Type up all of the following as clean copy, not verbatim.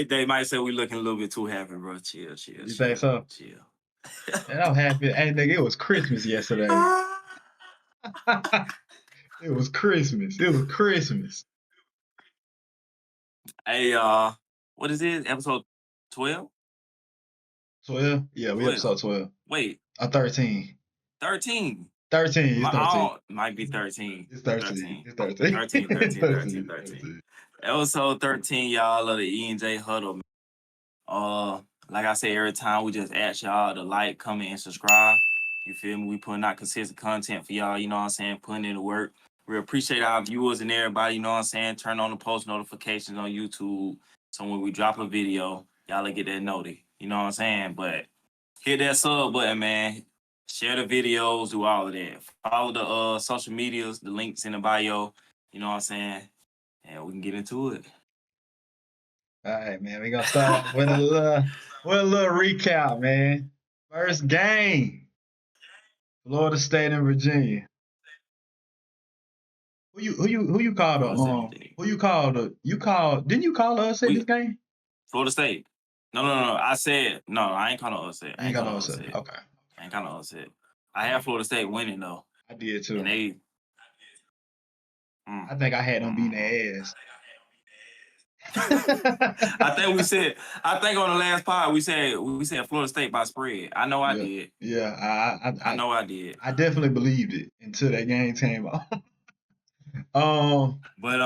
They might say we looking a little bit too happy, bro. Chill. You think so? Chill. And I'm happy. Hey, nigga, it was Christmas yesterday. It was Christmas. Hey, what is it? Episode 12? 12? Yeah, we 12. episode 12. Wait. 13. 13. 13. It's 13. Might be 13. It's 13. It's 13. Episode 13, y'all, of the E&J Huddle. Like I say every time, we just ask y'all to like, comment, and subscribe. You feel me? We putting out consistent content for y'all, you know what I'm saying? Putting in the work. We appreciate our viewers and everybody, you know what I'm saying? Turn on the post notifications on YouTube. So when we drop a video, y'all will get that notice. You know what I'm saying? But hit that sub button, man. Share the videos, do all of that. Follow the social medias, the links in the bio. You know what I'm saying? And we can get into it. All right, man. We're going to start off with a little recap, man. First game. Florida State and Virginia. Who you called didn't you call us in this game? Florida State. No. I ain't calling no upset. I ain't calling no upset. Okay. I ain't calling no upset. I had Florida State winning though. I did too. And I think I had them beating their ass. I think on the last pod we said Florida State by spread. I know I did. Yeah, I know I did. I definitely believed it until that game came out. But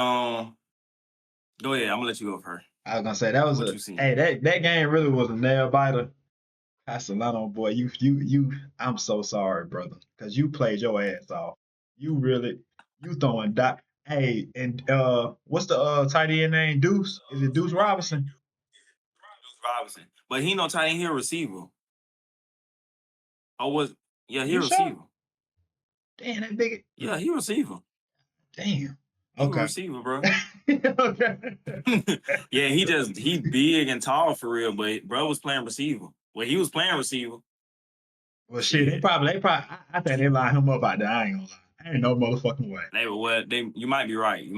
go ahead. I'm gonna let you go first. I was gonna say that was that game really was a nail biter. Castellano, boy, you I'm so sorry, brother, because you played your ass off. You throwing dot. Hey, and what's the tight end name? Deuce? Is it Deuce Robinson? Deuce Robinson, but he no tight end, he a receiver. He a receiver. Sure? Damn, that big. Yeah, he a receiver. Damn. He a receiver, bro. Okay. Yeah, he big and tall for real, but bro was playing receiver. Well, he was playing receiver. Well, shit, they probably. I think they lined him up out there. I ain't gonna lie. Ain't no motherfucking way. You might be right.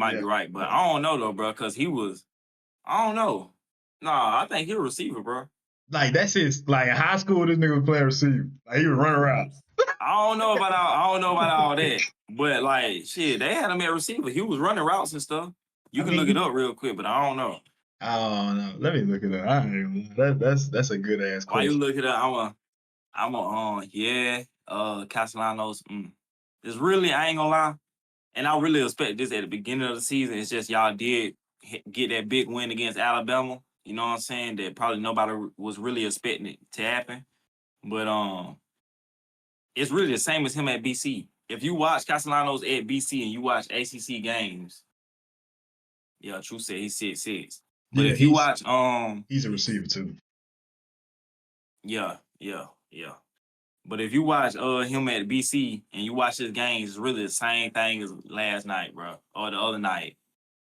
But I don't know though, bro, because I don't know. Nah, I think he a receiver, bro. Like that's his. Like in high school, this nigga was playing receiver. Like he was running around. I don't know about all that, but like shit, they had him at receiver. He was running routes and stuff. You can look it up real quick, but I don't know. I don't know. Let me look it up. That's a good ass question. While you look it up, Castellanos. It's really, I ain't gonna lie, and I really expect this at the beginning of the season. It's just y'all did get that big win against Alabama. You know what I'm saying? That probably nobody was really expecting it to happen. But it's really the same as him at BC. If you watch Castellanos at BC and you watch ACC games, yeah, True said he's 6'6". But if you watch, he's a receiver too. Yeah. But if you watch him at BC and you watch his games, it's really the same thing as last night, bro, or the other night.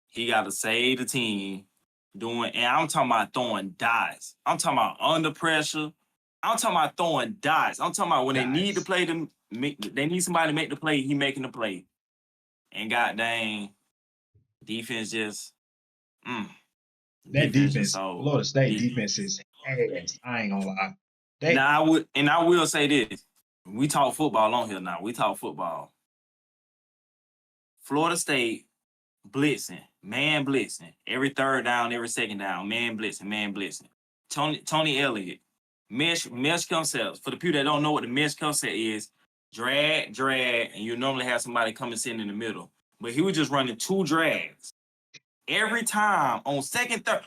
He got to save the team and I'm talking about throwing dots. I'm talking about under pressure. I'm talking about throwing dots. I'm talking about when they need to play them, they need somebody to make the play, he making the play. And god dang, defense just, That defense, Florida State defense is ass. I ain't gonna lie. I will say this. We talk football on here now. We talk football. Florida State blitzing, man blitzing. Every third down, every second down, man blitzing. Tony Elliott, mesh concepts. For the people that don't know what the mesh concept is, drag, and you normally have somebody come and sit in the middle. But he was just running 2 drags. Every time on second, third,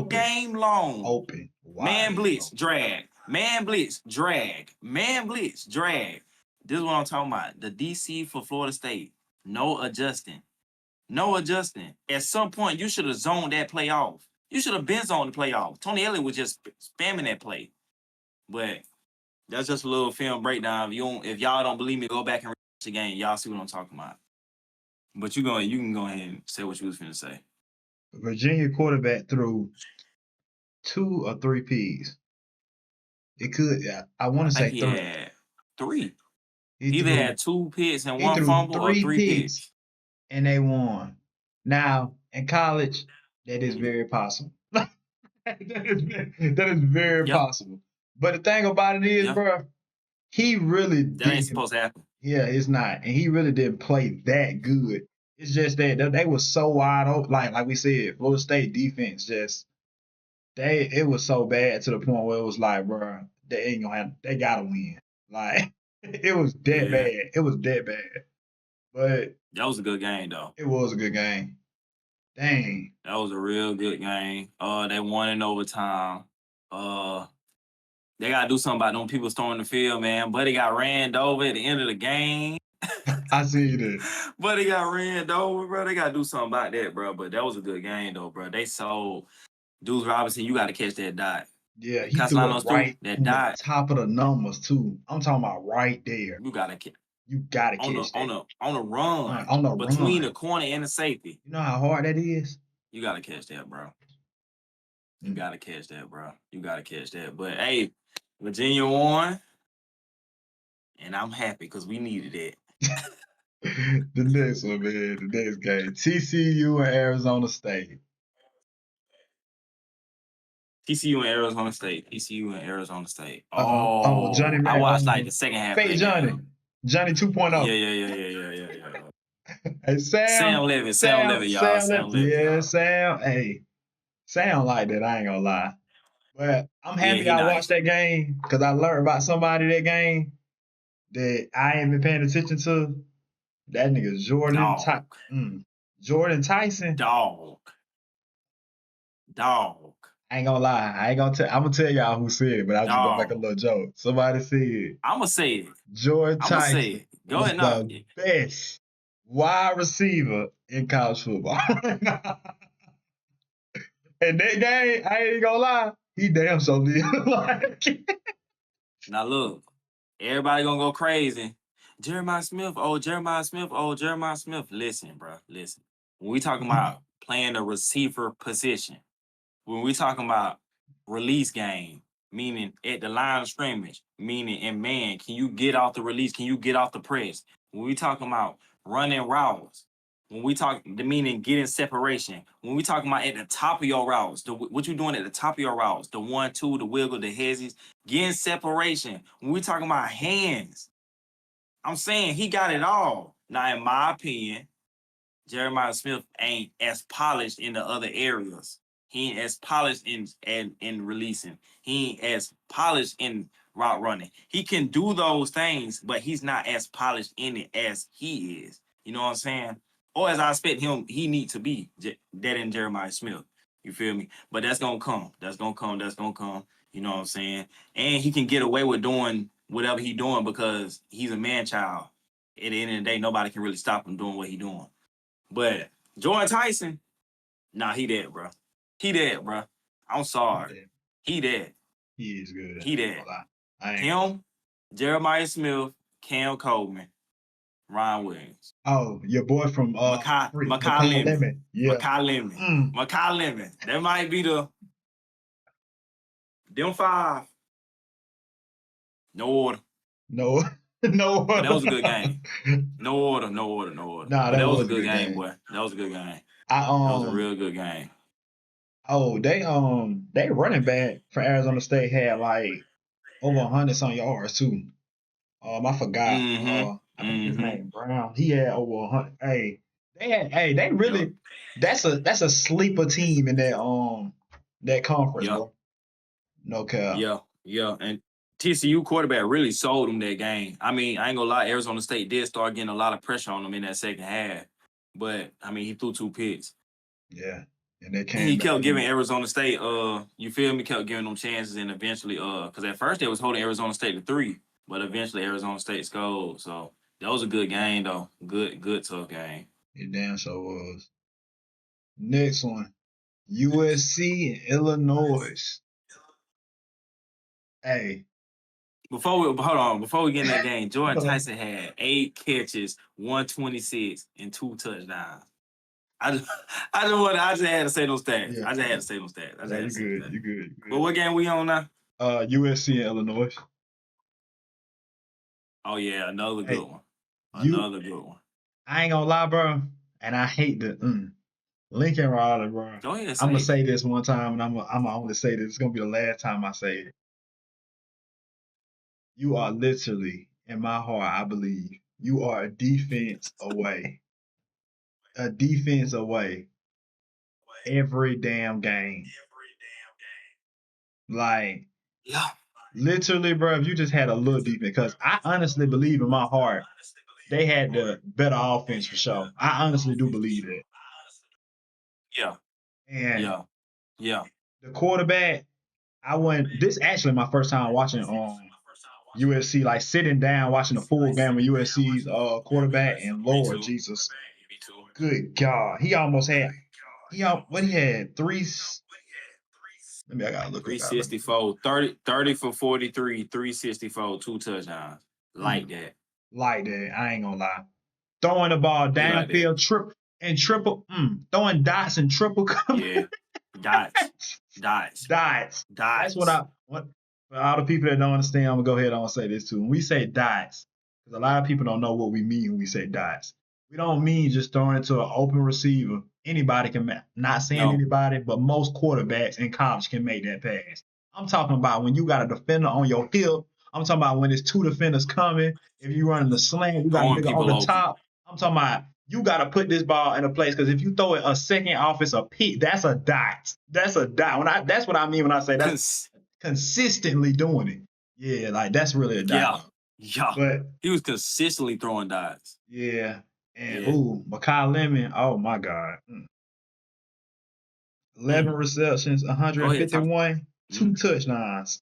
game long. Open. Wow. Man blitz, drag. Man blitz, drag. Man blitz, drag. This is what I'm talking about. The DC for Florida State. No adjusting. At some point, you should have zoned that play off. You should have been zoned the play off. Tony Elliott was just spamming that play. But that's just a little film breakdown. If y'all don't believe me, go back and watch the game. Y'all see what I'm talking about. But you can go ahead and say what you was finna say. Virginia quarterback threw 2 or 3 P's. It could. I want to say 3. Had 3. He either had 2 picks and 1 fumble or 3 picks. And they won. Now, in college, that is very possible. that is very possible. But the thing about it is, bro, he really that ain't supposed to happen. Yeah, it's not, and he really didn't play that good. It's just that they were so wide open. Like we said, Florida State defense it was so bad to the point where it was like, bro, they gotta win. Like it was that bad. It was that bad. But that was a good game though. It was a good game. Dang. That was a real good game. They won in overtime. They gotta do something about them people storming the field, man. Buddy got ran over at the end of the game. I see that. Buddy got ran over, bro. They gotta do something about that, bro. But that was a good game though, bro. They sold Deuce Robinson. You gotta catch that dot. Yeah, he threw it right that dot. The top of the numbers too. I'm talking about right there. You gotta catch that. On a run. On the between run. the corner and the safety. You know how hard that is? You gotta catch that, bro. You gotta catch that, bro. You gotta catch that. But hey, Virginia won. And I'm happy because we needed it. The next one, man. The next game. TCU and Arizona State. TCU and Arizona State. TCU and Arizona State. Johnny. I watched like the second half. Fake Johnny. Game. Johnny 2.0. Yeah. Hey, Sam Levin, y'all. Sam Levin. Yeah, Sam. Hey, Sam like that. I ain't gonna lie. But I'm happy I watched that game because I learned about somebody that game that I ain't been paying attention to. That nigga Jordan Tyson. Dog. I ain't gonna lie. I'm gonna tell y'all who said it, but I was just gonna make a little joke. Somebody said. I'm gonna say it. Jordan Tyson. Say it. Go ahead now. The best wide receiver in college football. And that game, I ain't gonna lie, he damn so did. Now look, everybody gonna go crazy. Jeremiah Smith. Listen, bro. Listen. When we talking about playing the receiver position, when we talking about release game, meaning at the line of scrimmage, meaning in man, can you get off the release? Can you get off the press? When we talking about running routes, when we talk, the meaning getting separation, when we talking about at the top of your routes, what you doing at the top of your routes, the 1-2, the wiggle, the hezzies, getting separation. When we talking about hands, I'm saying he got it all. Now, in my opinion, Jeremiah Smith ain't as polished in the other areas. He ain't as polished in releasing. He ain't as polished in route running. He can do those things, but he's not as polished in it as he is. You know what I'm saying? Or as I expect him, he need to be that in Jeremiah Smith. You feel me? But that's gonna come. That's gonna come. You know what I'm saying? And he can get away with doing whatever he doing because he's a man child. At the end of the day, nobody can really stop him doing what he doing. But Jordan Tyson, nah, he dead, bro. I'm sorry. He dead. He is good. He dead. Him, Jeremiah Smith, Cam Coleman, Ryan Williams. Oh, your boy from Makai Lemon. Yeah. Makai Lemon. That might be them five. No order. No order. But that was a good game. No order. Nah, that was a good game, boy. That was a good game. That was a real good game. Oh, they running back for Arizona State had like over 100-some yards too. I forgot. I think his name Brown. He had over 100. They really. That's a sleeper team in that conference, bro. No cap. Yeah, and TCU quarterback really sold them that game. I mean, I ain't gonna lie, Arizona State did start getting a lot of pressure on them in that second half, but I mean, he threw 2 picks. Yeah. And they came. He kept giving Arizona State, you feel me? Kept giving them chances, and eventually, because at first they was holding Arizona State to 3, but eventually Arizona State scored. So that was a good game, though. Good tough game. It damn sure was. Next one, USC and Illinois. Hey. Before we get in that game, Jordan Tyson had 8 catches, 126, and 2 touchdowns. I just had to say those stats. Yeah. I just had to say those stats. You good. But what game we on now? USC and Illinois. Oh yeah, another good one. Another good one. I ain't gonna lie, bro, and I hate the Lincoln Riley, bro. Go ahead, I'm gonna say say this one time, and I'm gonna only say this. It's gonna be the last time I say it. You are literally, in my heart, I believe, you are a defense away every damn game. Like, yeah. literally, bro, if you just had a little defense, because I honestly believe in my heart they had the better offense for sure. I honestly do believe that. Yeah. And Yeah. Yeah. the quarterback, this actually my first time watching USC, like sitting down watching the full game of USC's quarterback, and Me Lord too. Jesus, Me too. good God, he almost had what he had three. Maybe I gotta look. 364, 30 for 43, 364, 2 touchdowns. Like that. Like that. I ain't gonna lie. Throwing the ball He like that. downfield, throwing dots and triple coverage. Yeah. Dots. That's what for all the people that don't understand, I'm gonna go ahead and say this too. When we say dots, because a lot of people don't know what we mean when we say dots. We don't mean just throwing it to an open receiver. Anybody can, not saying anybody, but most quarterbacks in college can make that pass. I'm talking about when you got a defender on your hip. I'm talking about when there's two defenders coming. If you running the slant, you got a nigga on the top. I'm talking about you got to put this ball in a place, because if you throw it a second off, it's a peak. That's a dot. That's a dot. That's what I mean when I say that's consistently doing it. Yeah, like that's really a dot. Yeah. But he was consistently throwing dots. Yeah. And Makai Lemon, oh my God. 11 receptions, 151, 2 touchdowns.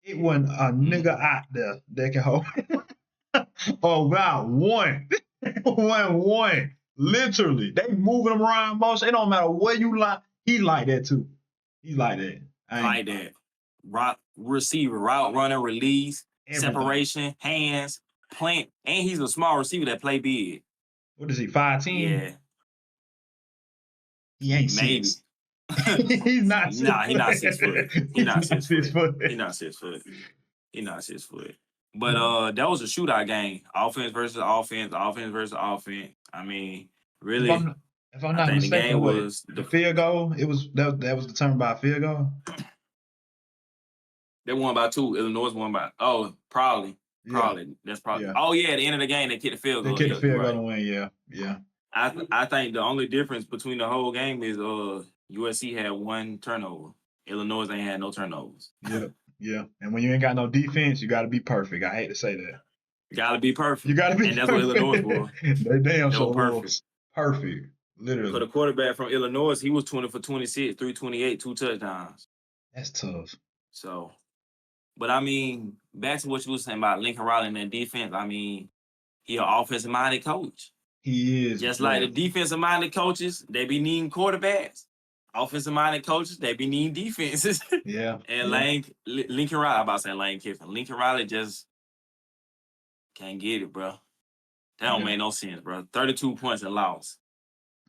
It wasn't a nigga out there that can hold. Oh, wow, one. one. Literally. They moving him around most. It don't matter where you like. He like that too. He like that. Like that. Receiver, route running, release, separation, hands, plant. And he's a small receiver that play big. What is he, 5'10"? Yeah. He ain't maybe. He's not 6 Nah, he's not 6 foot. He's not 6 foot. He's not 6 foot. He's not 6 foot. But that was a shootout game. Offense versus offense, offense versus offense. I mean, really, if I'm not mistaken, the field goal, that was determined by a field goal? They won by 2. Illinois won by probably. That's probably. Yeah. Oh yeah, at the end of the game they kicked the field goal. They kicked the field goal to win, yeah. I think the only difference between the whole game is USC had 1 turnover. Illinois ain't had no turnovers. Yeah. And when you ain't got no defense, you gotta be perfect. I hate to say that. You gotta be perfect. You gotta be and that's what Illinois was. They damn sure perfect. Perfect. Literally. For the quarterback from Illinois, he was 20 for 26, 328, 2 touchdowns. That's tough. So, but I mean, back to what you were saying about Lincoln Riley and that defense, I mean, he an offensive-minded coach. He is. Just like the defensive-minded coaches, they be needing quarterbacks. Offensive-minded coaches, they be needing defenses. Yeah. And Lincoln Riley, I'm about to say Lane Kiffin. Lincoln Riley just can't get it, bro. That don't make no sense, bro. 32 points and loss.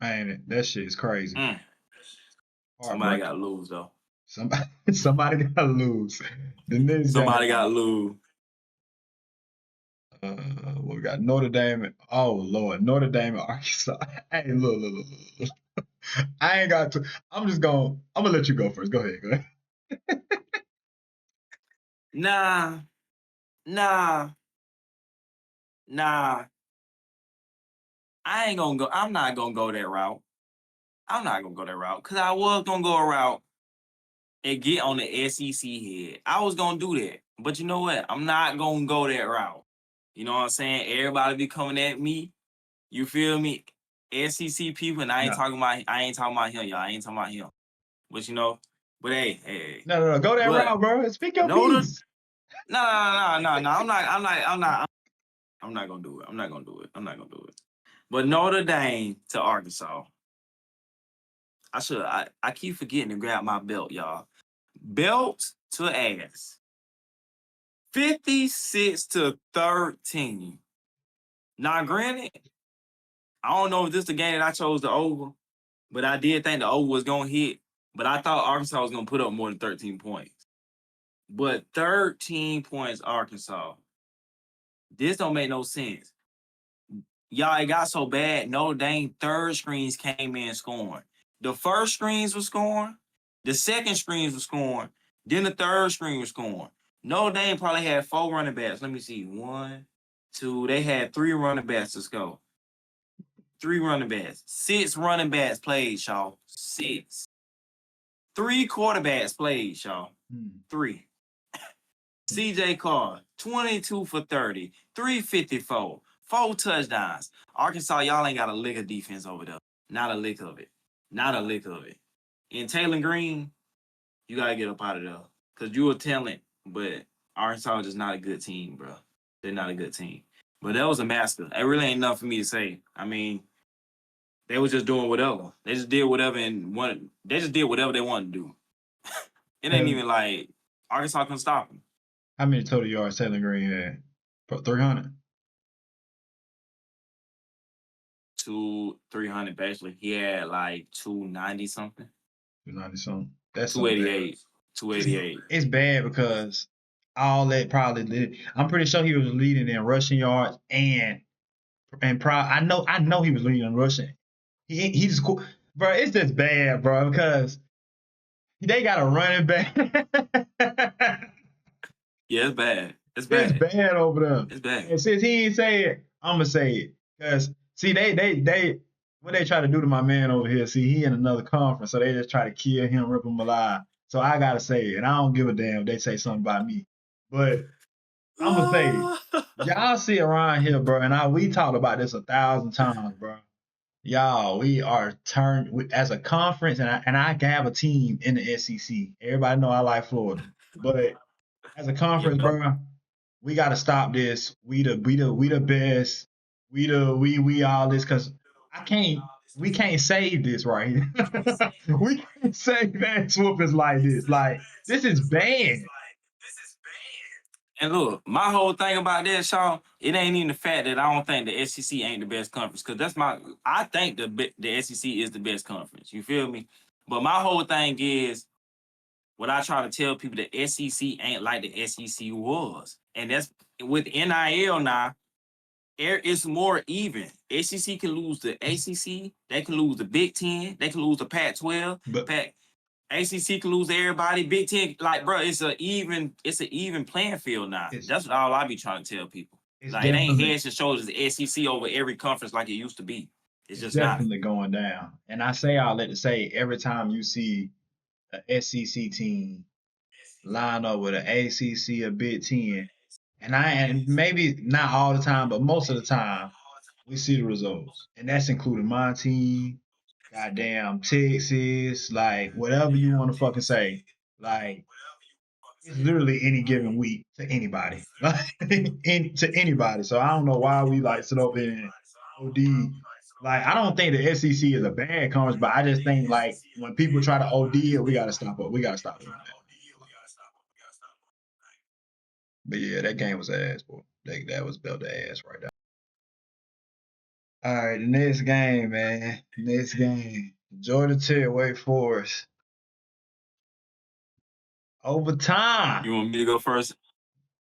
Man, that shit is crazy. Somebody got to lose, though. Somebody got to lose. Somebody got to lose. We got Notre Dame. Oh Lord, Notre Dame and Arkansas. Hey, look. I ain't got to. I'm gonna let you go first. Go ahead. Nah. I ain't gonna go. I'm not gonna go that route. Because I was gonna go a route and get on the SEC head. I was gonna do that. But you know what? I'm not gonna go that route. You know what I'm saying? Everybody be coming at me. You feel me? SEC people, and I ain't talking about him, y'all. I ain't talking about him. But but hey. No, go that route, bro. Speak your piece. No. I'm not gonna do it. But Notre Dame to Arkansas. I keep forgetting to grab my belt, y'all. Belt to ass. 56-13. Now, granted, I don't know if this is the game that I chose the over, but I did think the over was going to hit. But I thought Arkansas was going to put up more than 13 points. But 13 points, Arkansas. This don't make no sense. y'all, it got so bad. Notre Dame third screens came in scoring. The first screens was scoring. The second screens was scoring. Then the third screen was scoring. Notre Dame probably had 4 running backs. Let me see. 1, 2. They had 3 running backs to go. 3 running backs. 6 running backs played, y'all. 6. 3 quarterbacks played, y'all. 3. CJ Carr, 22 for 30, 354, 4 touchdowns. Arkansas, y'all ain't got a lick of defense over there. Not a lick of it. Not a lick of it. And Taylor Green, you got to get up out of there. Because you're a talent, but Arkansas is just not a good team, bro. They're not a good team. But that was a massacre. It really ain't enough for me to say. I mean, they was just doing whatever. They just did whatever they just did whatever they wanted to do. It ain't even like Arkansas couldn't stop them. How many total yards Taylor Green had? 300? 300 basically. He had like 290 something. 290 something. That's 288. 288. It's bad because all that probably did. I'm pretty sure he was leading in rushing yards and I know he was leading in rushing. He's cool. Bro, it's just bad, bro, because they got a running back. Yeah, it's bad. It's bad. It's bad over there. It's bad. And since he ain't say it, I'm gonna say it. Because see, they what they try to do to my man over here. See, he in another conference, so they just try to kill him, rip him alive. So I gotta say it, and I don't give a damn if they say something about me. But I'm gonna say, y'all see around here, bro, and we talked about this 1,000 times, bro. Y'all, we are turned as a conference, and I can have a team in the SEC. Everybody know I like Florida, but as a conference, bro, we got to stop this. We the best. We all this because we can't save this right here. We can't save ass whoopings like this. Like this is bad. And look, my whole thing about that, Sean, it ain't even the fact that I don't think the SEC ain't the best conference. Because I think the SEC is the best conference. You feel me? But my whole thing is, what I try to tell people, the SEC ain't like the SEC was. And that's with NIL now, it's more even. SEC can lose the ACC, they can lose the Big Ten, they can lose the Pac-12, ACC can lose everybody. Big Ten, like, bro, it's an even playing field now. That's what all I be trying to tell people. Like, it ain't heads and shoulders the SEC over every conference like it used to be. It's just definitely going down. And I say all that to say, every time you see an SEC team line up with an ACC or Big Ten, and maybe not all the time, but most of the time, we see the results. And that's including my team, goddamn Texas, like whatever you want to fucking say. Like it's literally any given week to anybody. To anybody. So I don't know why we like sit up in OD. Like I don't think the SEC is a bad conference, but I just think like when people try to OD it, we gotta stop it. We gotta stop doing that. But yeah, that game was ass, boy. That was built the ass right there. All right, the next game, man. Next game. Georgia Tech, Wake Forest. Overtime. You want me to go first?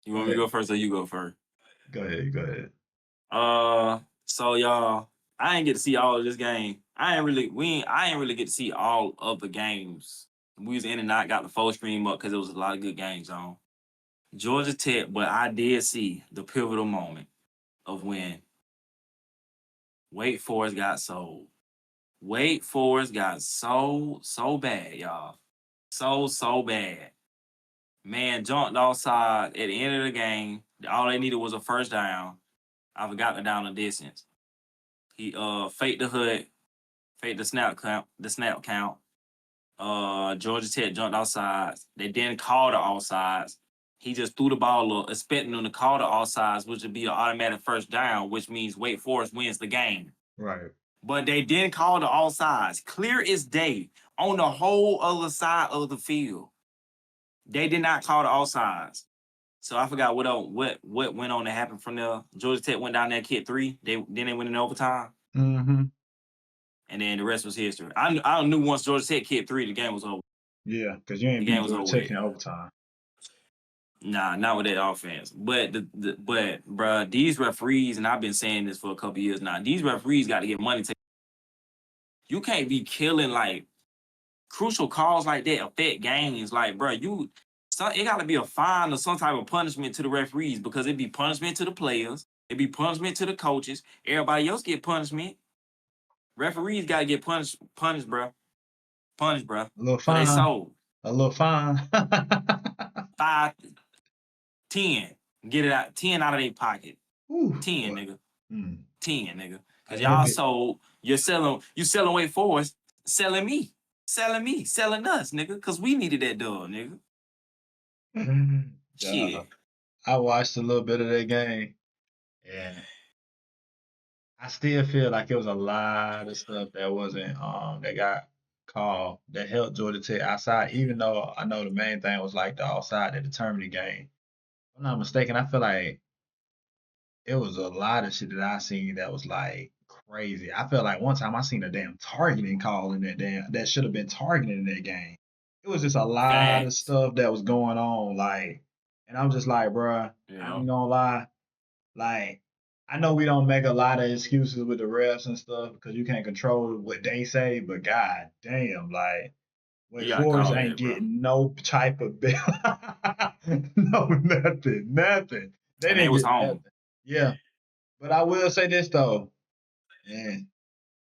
You want me to go first or you go first? Go ahead. So y'all, I ain't get to see all of this game. I ain't really get to see all of the games. We was in and out, got the full stream up because there was a lot of good games on. Georgia Tech, but I did see the pivotal moment of when Wake Forest got sold. Wake Forest got so bad, y'all. So bad. Man jumped offside at the end of the game. All they needed was a first down. I forgot the down the distance. He faked the hood, faked the snap count. Georgia Tech jumped offsides. They didn't call the offsides. He just threw the ball up, expecting them to call the offsides, which would be an automatic first down, which means Wake Forest wins the game. Right. But they didn't call the offsides. Clear as day on the whole other side of the field. They did not call the offsides. So I forgot what went on to happen from there. Georgia Tech went down there, kicked 3. They went in overtime. Mm-hmm. And then the rest was history. I knew once Georgia Tech kicked 3, the game was over. Yeah, because you ain't beat Georgia Tech in overtime. Nah, not with that offense. But but bruh, these referees, and I've been saying this for a couple years now. These referees got to get money. You can't be killing like crucial calls like that affect games. Like, bruh, it got to be a fine or some type of punishment to the referees because it be punishment to the players, it be punishment to the coaches. Everybody else get punishment. Referees got to get punished, bruh. Punished, bruh. A little For they fine. sold. A little fine. 5, 10. Get it out. 10 out of their pocket. Ooh, 10, boy. nigga. 10, nigga. Cause Hey, y'all sold. You selling Wake Forest, selling me, selling us, nigga. Cause we needed that dub, nigga. Shit. I watched a little bit of that game, and I still feel like it was a lot of stuff that wasn't that got called that helped Georgia Tech outside. Even though I know the main thing was like the offside that determined the game. If I'm not mistaken, I feel like it was a lot of shit that I seen that was like crazy. I felt like one time I seen a damn targeting call in that should have been targeted in that game. It was just a lot of Facts. stuff that was going on, like, and I'm just like, bruh, I Yeah. ain't gonna lie, like, I know we don't make a lot of excuses with the refs and stuff because you can't control what they say, but god damn, like, You Wake gotta Forest call ain't that, bro. getting no type of bill. No, nothing. They And they didn't was get home. nothing. Yeah. But I will say this though, and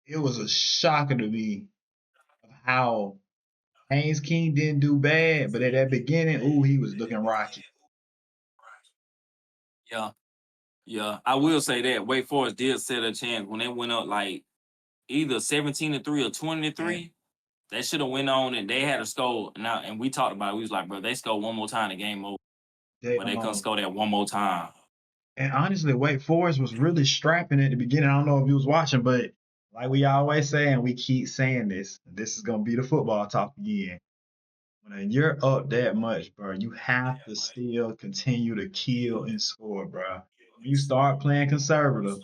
it was a shocker to me of how Haynes King didn't do bad, but at that beginning, ooh, he was looking rocky. Yeah. Yeah. I will say that Wake Forest did set a chance when they went up like either 17-3 or Yeah, 20-3. They should have went on and they had a score. Now, and we talked about it. We was like, bro, they score one more time, the game over. they But they couldn't score that one more time. and honestly, Wake Forest was really strapping at the beginning. I don't know if you was watching, but like we always say, and we keep saying this is gonna be the football talk again. When you're up that much, bro, you have to still continue to kill and score, bro. When you start playing conservative,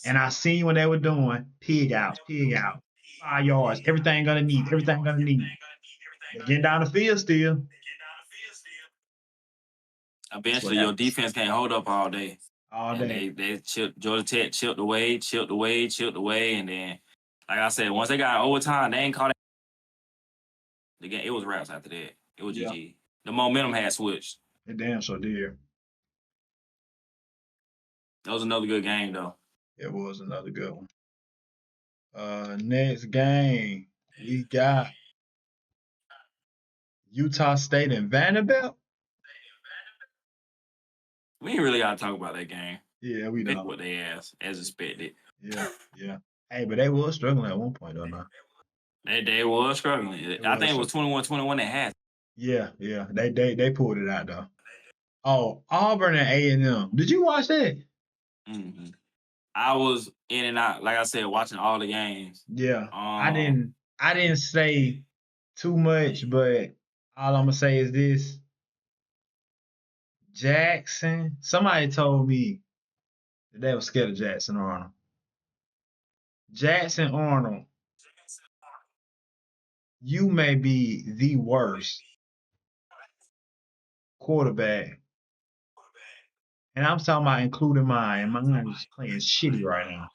and I seen what they were doing, pig out, 5 yards, everything gonna need. But getting down the field still, that's what Eventually, your happens defense can't hold up all day. all And day. they Georgia Tech chipped away, and then, like I said, once they got overtime, they ain't caught it. The game, it was wraps after that. It was Yeah, GG. The momentum had switched. it damn sure did. That was another good game though. It was another good one. Next game we got Utah State and Vanderbilt. We ain't really gotta talk about that game. Yeah, we They don't. what they asked as expected. Yeah, yeah. Hey, but they was struggling at one point though. Now They was struggling. it I think was. it was 21-21 they had. Yeah, yeah. They pulled it out though. Oh, Auburn and A&M. Did you watch that? Mm-hmm. I was in and out, like I said, watching all the games. Yeah. I didn't say too much, but all I'm gonna say is this. Jackson. Somebody told me that they were scared of Jackson Arnold. Jackson Arnold, you may be the worst quarterback. And I'm talking about including mine. Mine is playing shitty right now.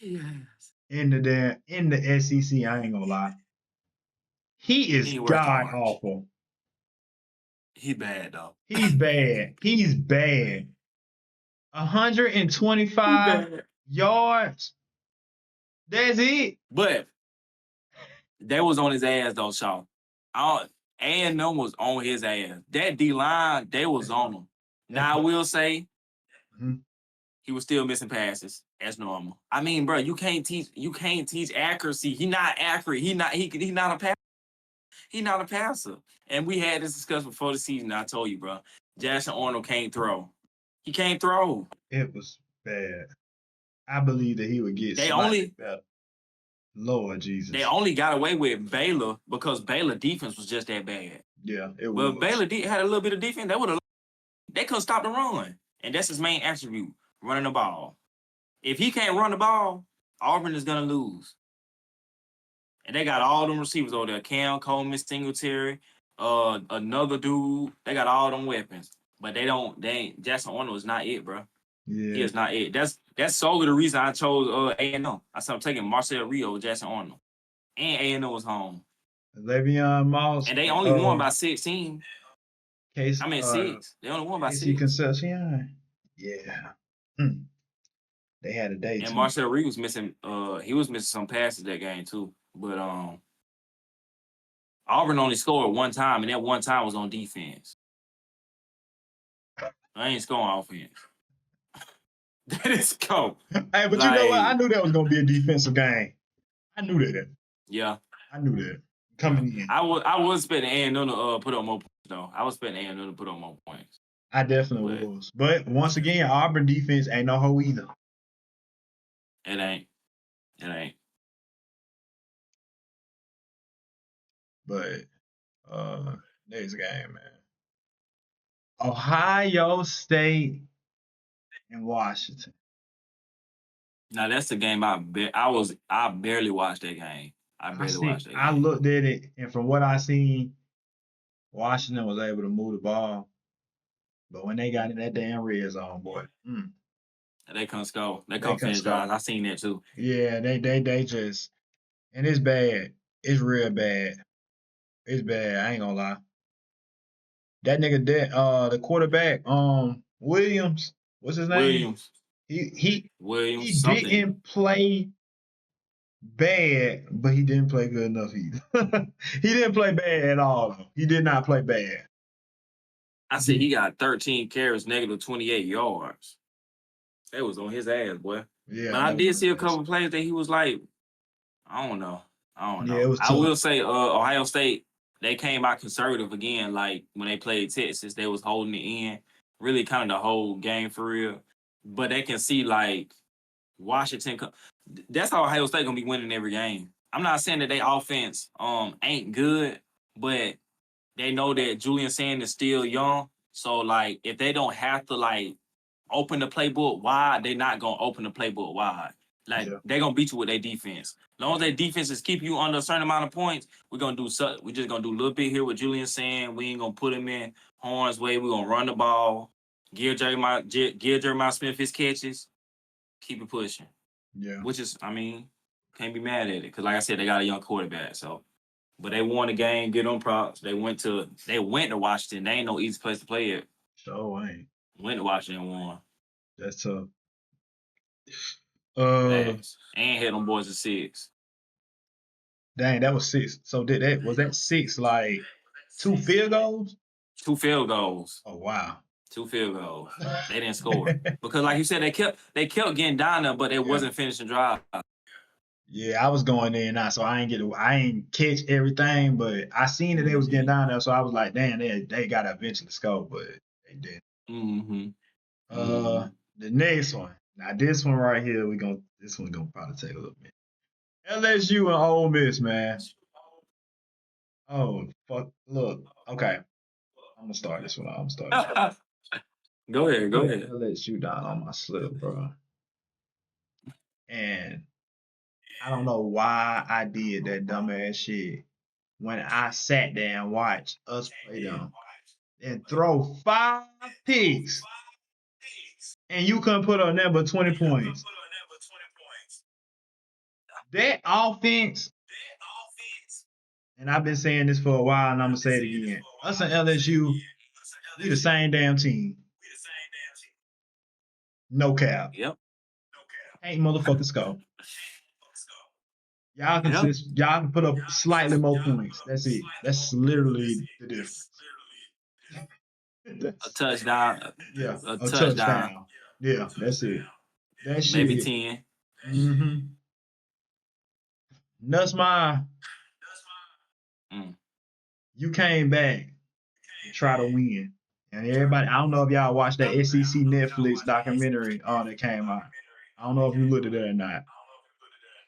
Yes. In the SEC, I ain't gonna lie. He is He worked god hard. awful. He bad though. He's bad. He's bad. He 125 bad. yards. That's it. But they was on his ass though, Shaw. A&M was on his ass. That D line, they was That's on fine. him. That's Now I fine. will say Mhm. he was still missing passes as normal. I mean, bro, you can't teach accuracy. He not accurate. He not a passer. He not a passer. And we had this discussion before the season. I told you, bro. Jackson Arnold can't throw. He can't throw. It was bad. I believe that he would get They slightly only better. Lord they Jesus. only got away with Baylor because Baylor defense was just that bad. Yeah, it But if was. Baylor had a little bit of defense, they couldn't stop the run. And that's his main attribute, running the ball. If he can't run the ball, Auburn is gonna lose. And they got all them receivers over there: Cam Coleman, Singletary. Another dude. They got all them weapons, but they ain't. Jackson Arnold is not it, bro. He Yeah. is not it. That's solely the reason I chose A&M. I said I'm taking Marcel Rio, Jackson Arnold, and A&M was home, Le'Veon Moss and they and only won by 16. Case I mean 6. They only won by Casey 6. Concepcion. Yeah. Hmm. They had a day And too. Marcel Reed was missing. He was missing some passes that game too. But Auburn only scored one time, and that one time was on defense. I ain't scoring offense. That is go. Hey, but you know what? I Like, knew that was gonna be a defensive game. I knew that. yeah, I knew that yeah. coming in. I was expecting A&M to put up more points though. I was expecting A&M to put up more points. I definitely But was. But once again, Auburn defense ain't no hoe either. it ain't. It ain't. But next game, man. Ohio State and Washington. Now that's the game I barely watched that game. I barely watched that I game. looked at it, and from what I seen, Washington was able to move the ball. But when they got in that damn red zone, boy, They couldn't score. They they couldn't couldn't finish score. drives. I seen that too. Yeah, they just, and it's bad. It's real bad. It's bad. I ain't gonna lie. That nigga did the quarterback, Williams, what's his name? Williams, He something. didn't play bad, but he didn't play good enough either. He didn't play bad at all. Though. He did not play bad. I said he got 13 carries, negative 28 yards. That was on his ass, boy. Yeah, But I that was did on see his a ass. couple plays that he was like, I don't know. I don't Yeah, it know. was I tough. will say Ohio State, they came out conservative again. Like when they played Texas, they was holding it in. Really kind of the whole game for real. But they can see like Washington. That's how Ohio State gonna be winning every game. I'm not saying that they offense ain't good, but they know that Julian Sand is still young. So like if they don't have to like open the playbook wide, they're not gonna open the playbook wide. Like Yeah, they're gonna beat you with their defense. As long as yeah, their defense is keep you under a certain amount of points, we're gonna do something. We're just gonna do a little bit here with Julian Sand. We ain't gonna put him in Horns way. We're gonna run the ball, give Jeremiah Smith his catches, keep it pushing. yeah. Which is, I mean, can't be mad at it. Cause like I said, they got a young quarterback. So but they won the game, get on props. They went to Washington. They ain't no easy place to play it. So ain't. Went to Washington and won. That's tough. Uh, Facts. And hit them boys at 6. dang, that was six. So was that six like two field goals? 2 field goals. Oh wow. 2 field goals. They didn't score. Because like you said, they kept getting down there, but they Yeah. wasn't finishing drive. Yeah, I was going in and out, so I ain't catch everything, but I seen that they was getting down there, so I was like, damn, they gotta eventually score, but they didn't. Mm-hmm. The next one. Now this one right here, this one gonna probably take a little bit. LSU and Ole Miss, man. Oh fuck! Look, okay, I'm gonna start this one. Go ahead. Go Put ahead. LSU down on my slip, bro. And I don't know why I did that dumbass shit when I sat there and watched us play them and throw 5 picks, and you couldn't put up number 20 points. That offense, and I've been saying this for a while, and I'm gonna say it again. Us and LSU, we the same damn team. No cap. Yep. Ain't motherfucking score. Yep. Y'all can put up slightly more points. That's it. That's literally the difference. A touchdown. Yeah, A a touchdown. touchdown. Yeah, that's it. That Maybe shit. 10. Mm-hmm. Nussmire, Mm. you came back to try to win. And everybody, I don't know if y'all watched that SEC Netflix documentary that came out. I don't know if you looked at it or not.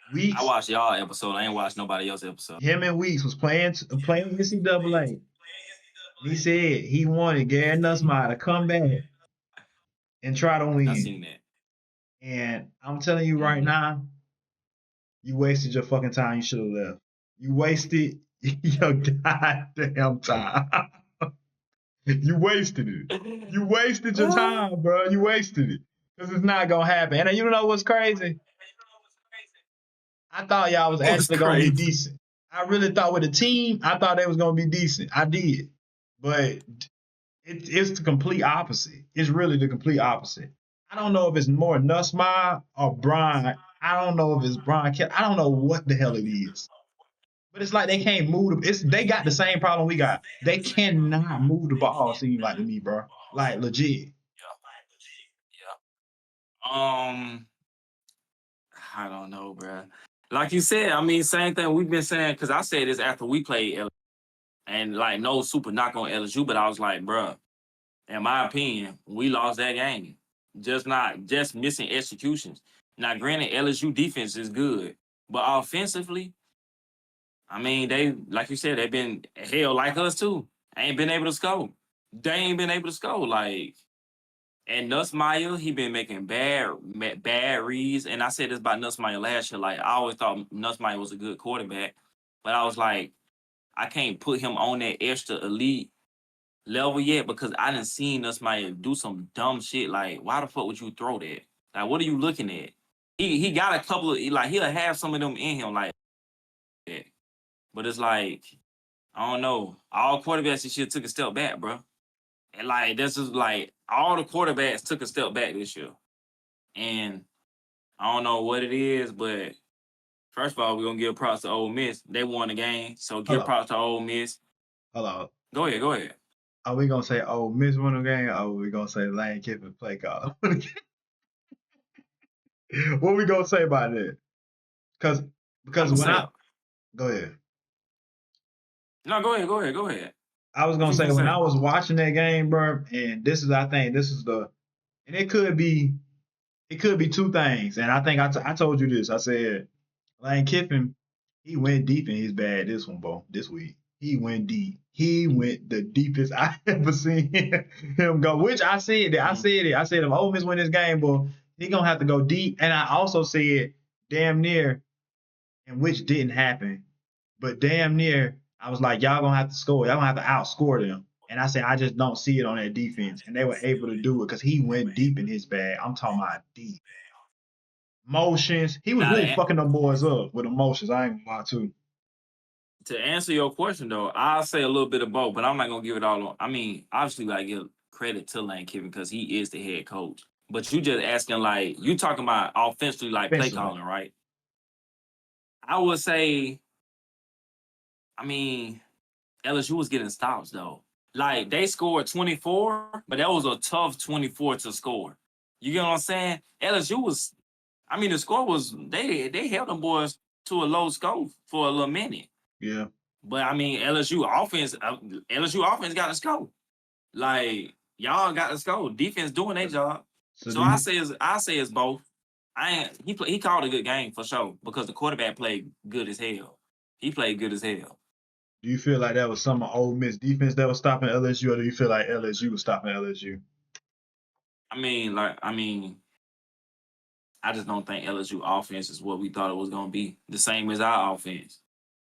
I Weeks, watched y'all episode. I ain't watched nobody else episode. him and Weeks was playing NCAA. And he said he wanted Gary Nussmire to come back and try to I win. seen that. And I'm telling you right now, you wasted your fucking time. You should have left. You wasted Your goddamn time. You wasted it. You wasted your time, bro. You wasted it. Because it's not gonna happen. And you know what's crazy? I thought y'all was It was actually gonna be crazy. decent. I really thought with the team, I thought they was gonna be decent. I did. But it's the complete opposite. It's really the complete opposite. I don't know if it's more Nussmeier or Brian. I don't know if it's Brian. I don't know what the hell it is. But it's like they can't move. They got the same problem we got. They cannot move the ball. Seem like to me, bro. Like legit. Yeah. I don't know, bro. Like you said, I mean, same thing we've been saying, because I said this after we played LSU, and like no super knock on LSU, but I was like, bro, in my opinion, we lost that game. Just missing executions. Now, granted, LSU defense is good, but offensively, I mean, they like you said, they've been hell like us too. Ain't been able to score. They ain't been able to score. Like, and Nussmeier, he been making bad reads. And I said this about Nussmeier last year. Like, I always thought Nussmeier was a good quarterback, but I was like, I can't put him on that extra elite level yet because I didn't see Nussmeier do some dumb shit. Like, why the fuck would you throw that? Like, what are you looking at? He got a couple of like he'll have some of them in him like that, but it's like I don't know. All quarterbacks this year took a step back, bro. And like this is like all the quarterbacks took a step back this year. And I don't know what it is, but first of all, we're gonna give props to Ole Miss. They won the game, so give Hello. props to Ole Miss. Hello. Go ahead, go ahead. Are we gonna say, oh, Miss won the game? Or are we gonna say Lane Kiffin play call? What we gonna say about that? Because I'm because gonna when say I go ahead. no. Go ahead. I was What gonna you say finna when I say? was watching that game, bro, and this is I think this is the and it could be two things. And I think I told you this. I said Lane Kiffin, he went deep in his bag this one, bro, this week. He went deep. He went the deepest I ever seen him go. Which I said that. I Mm-hmm. said it. I said if Ole Miss win this game, bro, he gonna have to go deep. And I also said damn near, and which didn't happen, but damn near, I was like, y'all gonna have to score. Y'all gonna have to outscore them. And I said, I just don't see it on that defense. And they were able to do it because he went deep in his bag. I'm talking about deep. Motions. He was Now really fucking them boys up with emotions. I ain't gonna lie too. to answer your question though, I'll say a little bit of both, but I'm not gonna give it all on. I mean, obviously, I give credit to Lane Kiffin because he is the head coach. But you just asking like you talking about offensively, like play Defensively. calling, right? I would say, I mean, LSU was getting stops though. Like they scored 24, but that was a tough 24 to score. You get what I'm saying? LSU was, I mean, the score was they held them boys to a low score for a little minute. Yeah. But I mean, LSU offense got to score. Like y'all got to score. Defense doing their job. So So I say it's both. He called a good game for sure because the quarterback played good as hell. He played good as hell. do you feel like that was some of Ole Miss defense that was stopping LSU, or do you feel like LSU was stopping LSU? I just don't think LSU offense is what we thought it was gonna be. The same as our offense.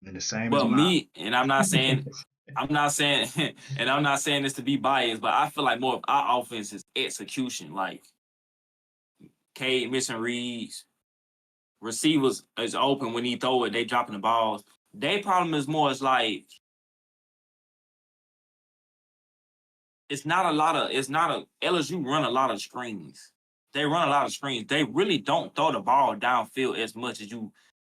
And the same as But mine. me, and and I'm not saying this to be biased, but I feel like more of our offense is execution. Like Cade missing reads, receivers is open when he throw it, they dropping the balls. Their problem is more is like it's not a LSU run a lot of screens. They run a lot of screens. They really don't throw the ball downfield as much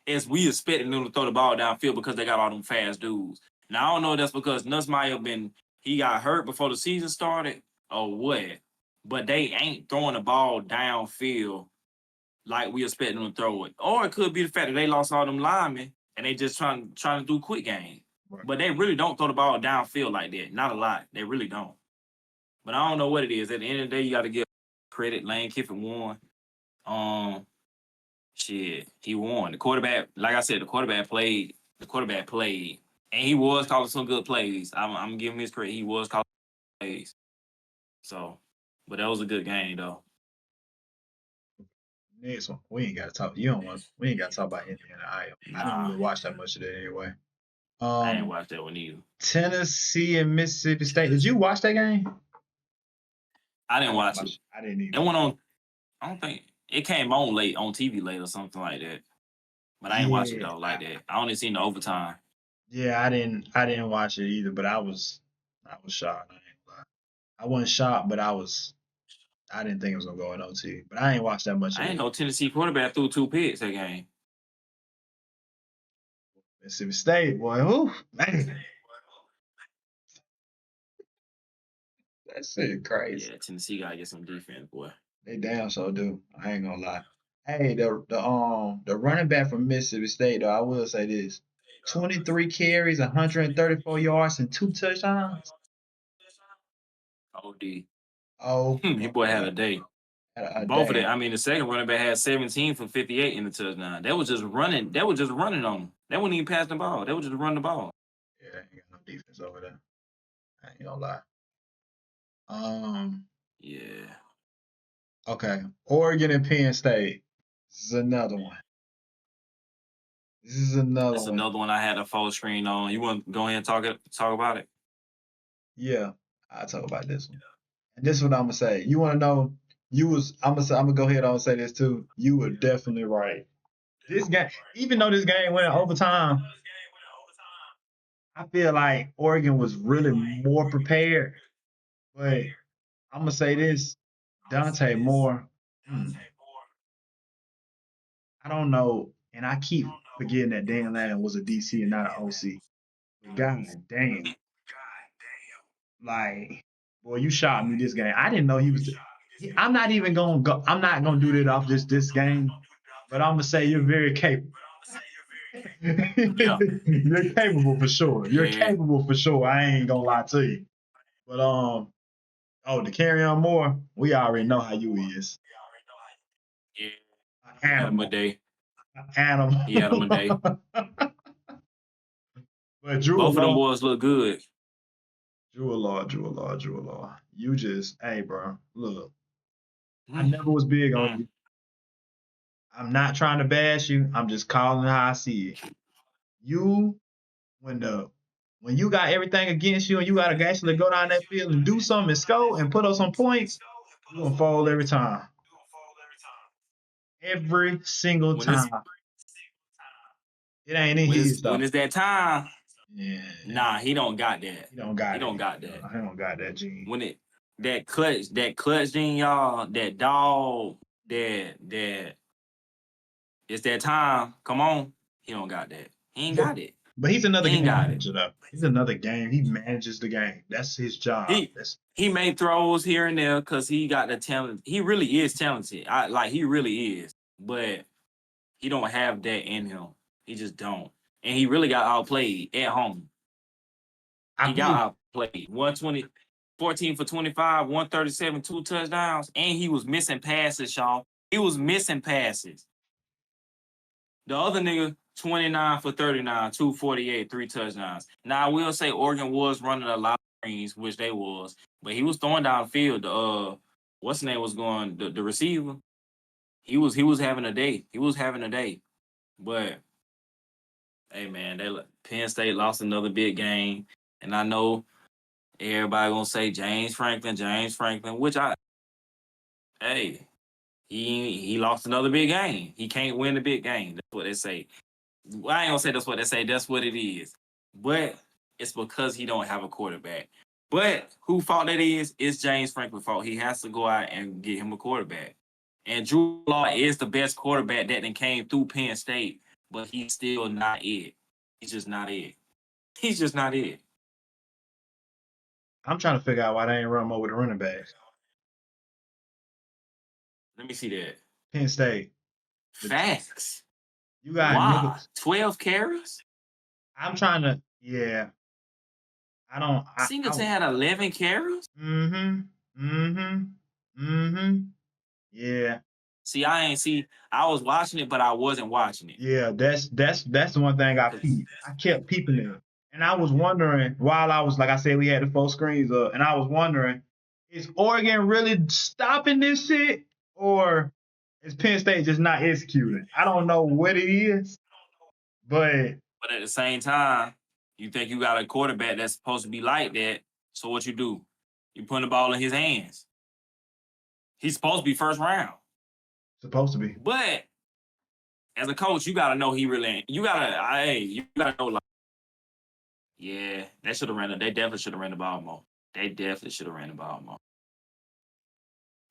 as we expected them to throw the ball downfield because they got all them fast dudes. Now I don't know if that's because Nussmeier he got hurt before the season started or what, but they ain't throwing the ball downfield like we expect them to throw it. Or it could be the fact that they lost all them linemen and they just trying to do quick game. Right. But they really don't throw the ball downfield like that. Not a lot. They really don't. But I don't know what it is. At the end of the day, you got to give credit. Lane Kiffin won. Um, shit, he won. The quarterback, like I said, the quarterback played. The quarterback played, and he was calling some good plays. I'm giving him his credit. He was calling plays. So, but that was a good game though. Next one. We ain't gotta talk. You don't want we ain't gotta talk about Indiana. I don't Nah, really watch that much of that anyway. I ain't Um, watched that one either. Tennessee and Mississippi State. Did you watch that game? I didn't watch it. I didn't It either. went on. I don't think it came on late on TV late or something like that. But I ain't watch it Yeah, though like that. I only seen the overtime. yeah, I didn't watch it either, but I was shocked. I ain't gonna lie. I wasn't shocked, but I didn't think it was gonna go in OT. But I ain't watched that much of I ain't it. know Tennessee quarterback threw 2 picks that game. Mississippi State, boy, who man, that shit crazy. Yeah, Tennessee gotta get some defense, boy. They damn so do. I ain't gonna lie. Hey, the running back from Mississippi State, though, I will say this: 23 carries, 134 yards, and 2 touchdowns. OD. Oh That my boy had God, a day. a Both of them. day. I mean, the second running back had 17 for 58 in the touchdown. That was just running. That was just running on them. They wouldn't even pass the ball. They would just run the ball. Yeah, they ain't got no defense over there. I ain't gonna lie. Um, Yeah. okay, Oregon and Penn State. This is another one. This is another That's one. another one I had a full screen on. You want to go ahead and talk about it? Yeah, I'll talk about this one. And this is what I'm gonna say. You want to know? I'm gonna go ahead and say this too. You were definitely right. This game, even though this game went in overtime, I feel like Oregon was really more prepared. But I'm gonna say this: Dante Moore. mm, I don't know, and I keep forgetting that Dan Lannon was a DC and not an OC. But God damn, like, boy, you shot me this game. I didn't know he was. I'm not even gonna go. I'm not gonna do that off just this game. But I'm gonna say you're very capable. Yeah. You're capable for sure. You're Yeah. capable for sure. I ain't gonna lie to you. But oh, to carry on more, we already know how you is. Yeah. An He had him a animal. day. An animal. He had him a day. But Drew Both of them Law, boys look good. Drew Law, Drew Law, Drew Law. You just, hey, bro, look. I Mm, never was big on mm. you. I'm not trying to bash you. I'm just calling how I see it. You, when the when you got everything against you and you gotta actually go down that field and do something and score and put up some points, you're gonna fall every time. Every single When it's time. It ain't in his when though. it's that time, Yeah, nah, he don't got that. he don't He got don't it. got that. He don't got that gene. When it that clutch gene, y'all, that dog, that it's that time. Come on. He don't got that. He ain't But got it. but he's He another ain't game got it. manager though. He's another game. He manages the game. That's his job. He That's he made throws here and there because he got the talent. He really is talented. He really is. But he don't have that in him. He just don't. And he really got outplayed at home. I He got think outplayed. 120, 14 for 25, 137, 2 touchdowns, and he was missing passes, y'all. He was missing passes. The other nigga, 29 for 39, 248, 3 touchdowns. Now I will say Oregon was running a lot of screens, which they was, but he was throwing downfield. What's the name was going, the receiver? He was having a day. He was having a day. But hey man, Penn State lost another big game. And I know everybody gonna say James Franklin, which hey, he lost another big game. He can't win the big game. That's what they say. Well, I ain't gonna say that's what they say. That's what it is. But it's because he don't have a quarterback. But who fault that is? It's James Franklin's fault. He has to go out and get him a quarterback. And Drew Law is the best quarterback that then came through Penn State, but he's still not it. He's just not it. He's just not it. I'm trying to figure out why they ain't run more with the running backs. Let me see that. Penn State. The, Facts. you got Why? niggas. 12 carries? I'm trying to. Yeah. I don't. Singleton had 11 carries? Mm-hmm. Mm-hmm. Mm-hmm. Yeah. See, I was watching it, but I wasn't watching it. Yeah. That's the one thing I peeped. I kept peeping it. And I was wondering while I was like I said, we had the 4 screens up, and I was wondering, is Oregon really stopping this shit? Or is Penn State just not executing? I don't know what it is, but But at the same time, You think you got a quarterback that's supposed to be like that, so what you do? You put the ball in his hands. He's supposed to be first round. Supposed to be. But as a coach, you gotta know he really ain't. You gotta know like, yeah, they should have ran. They definitely should have ran the ball more. They definitely should have ran the ball more.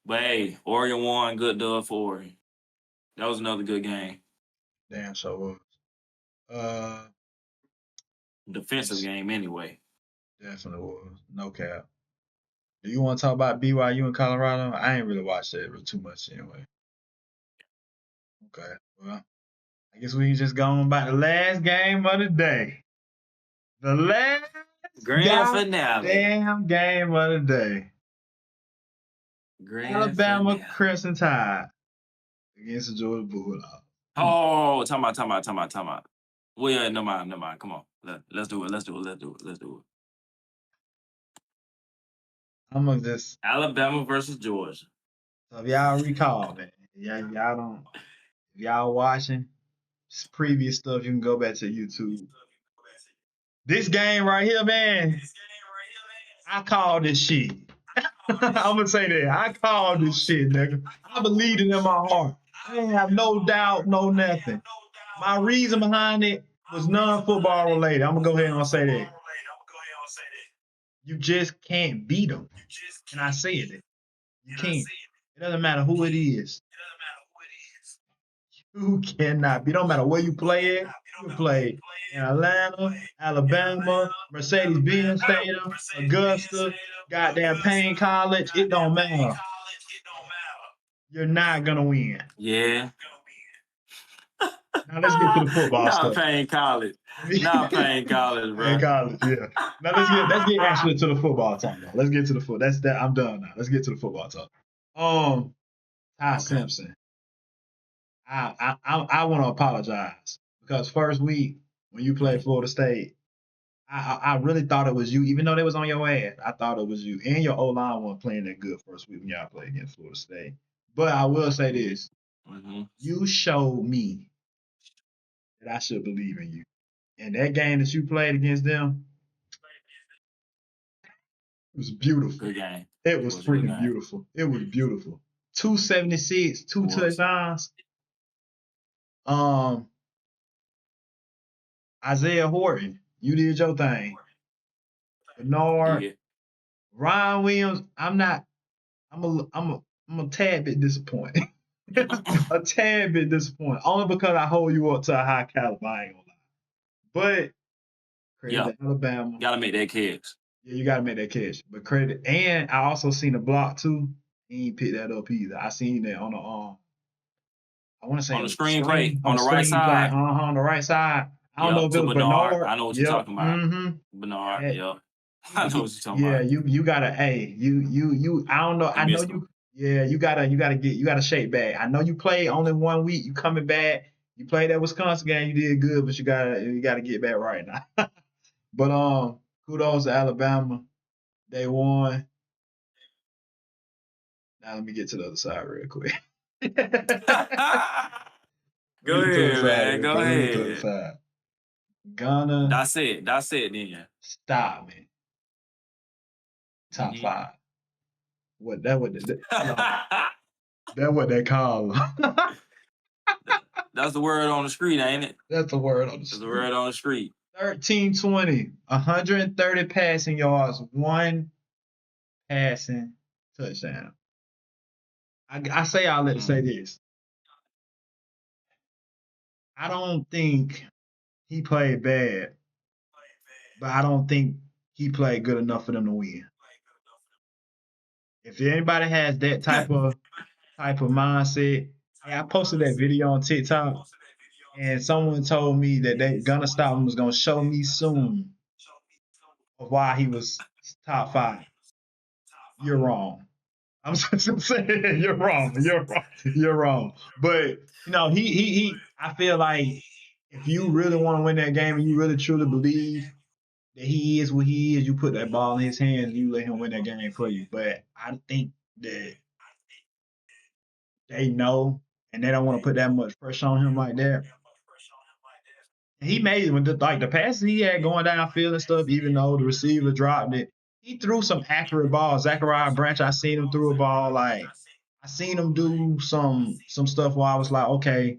But hey, Oregon won. Good dub for Oregon. That was another good game. Damn, so was. Defensive game anyway. Definitely was. No cap. Do you want to talk about BYU in Colorado? I ain't really watched that too much anyway. Okay. Well, I guess we can just go on about the last game of the day. The last Grand finale. damn game of the day. Alabama Crimson Tide against the Georgia Bulldogs. Oh, talking about. Well, yeah, never mind. Come on. Let's do it. I'm gonna just Alabama versus Georgia. So if y'all recall, man, if y'all watching previous stuff, you can go back to YouTube. This game right here, man, I call this shit. I'm gonna say that. I call this shit, nigga. I believed it in my heart. I didn't have no doubt, no nothing. My reason behind it was non-football related. I'm gonna go ahead and say that. You just can't beat them. And I said it. You can't. It doesn't matter who it is. You cannot be. Don't matter where you play at. You play in Atlanta, Alabama, Mercedes-Benz Stadium, Augusta, goddamn Payne College. It don't matter. You're not gonna win. Yeah. Now let's get to the football stuff. Not Payne College, bro. Payne College, yeah. Now let's get actually to the football talk. Now. Let's get to the foot. That's that. I'm done now. Let's get to the football talk. Ty Simpson. I want to apologize because first week when you played Florida State, I really thought it was you, even though they was on your ass. I thought it was you, and your O line wasn't playing that good first week when y'all played against Florida State. But I will say this: you showed me that I should believe in you, and that game that you played against them, it was beautiful. Good game. It was freaking beautiful. It was beautiful. 276, 2 touchdowns. Isaiah Horton, you did your thing. Bernard, Ryan Williams, I'm a tad bit disappointed. A tad bit disappointed. Only because I hold you up to a high caliber, I ain't gonna lie. But credit to Alabama. Gotta make that catch. Yeah, you gotta make that catch. But credit, and I also seen the block too. He ain't picked that up either. I seen that on the I want to say on the screenplay on the right side. On the right side. I don't know if it was Bernard. I know what you're talking about. Mm-hmm. Bernard. Yep. I know what you're talking about. Yeah, you gotta. Hey, you. I don't know. I know you. Yeah, you gotta shake back. I know you played only 1 week. You coming back. You played that Wisconsin game. You did good, but you gotta get back right now. But kudos to Alabama. They won. Now let me get to the other side real quick. Go ahead, man. Go ahead. Ghana. That's it then. Stop, man. Top 5. That what they call them. That's the word on the street, ain't it? That's the word on the street. That's the word on the street. 13-20, 130 passing yards, 1 passing touchdown. I say all that to say this. I don't think he played bad, but I don't think he played good enough for them to win. If anybody has that type of mindset, I posted that video on TikTok, and someone told me that they Gunna Stockton was gonna show me soon of why he was top 5. You're wrong. I'm just saying you're wrong. You're wrong. But he I feel like if you really want to win that game and you really truly believe that he is what he is, you put that ball in his hands and you let him win that game for you. But I think that they know and they don't want to put that much pressure on him like that. he made when the passes he had going downfield and stuff, even though the receiver dropped it, he threw some accurate balls. Zachariah Branch, I seen him throw a ball. Like I seen him do some stuff where I was like, okay,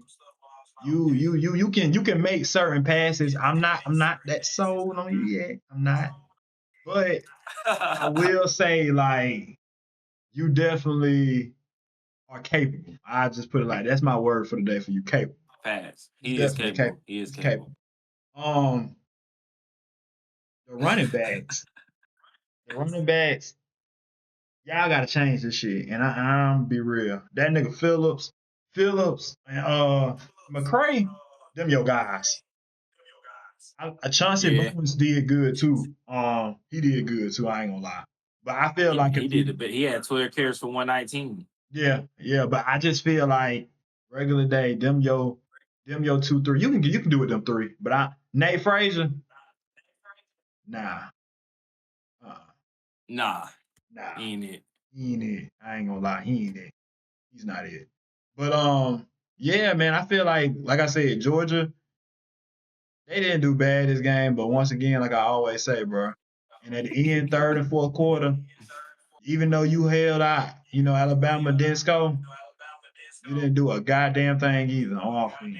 you can make certain passes. I'm not that sold on you yet. I'm not. But I will say, like, you definitely are capable. I just put it like that's my word for the day for you, capable. Facts. He's He is definitely capable. capable. He is He's capable. capable. Um, the running backs, the running backs, y'all gotta change this shit. And I'm be real. That nigga Phillips, and McCray, them your guys. Chauncey Yeah. Bowens did good too. He did good too. I ain't gonna lie. But I feel like He if did we, a bit. He had 12 carries for 119. yeah. But I just feel like regular day, them your 2, 3. You can do with them 3. But Nate Frazier, nah, uh, Nah, nah, he ain't it. he ain't it. I ain't gonna lie, he ain't it. He's not it. But yeah, man, I feel like I said, Georgia, they didn't do bad this game. But once again, like I always say, bro, and at the end, third and fourth quarter, even though you held out, Alabama didn't score, you didn't do a goddamn thing either on offense.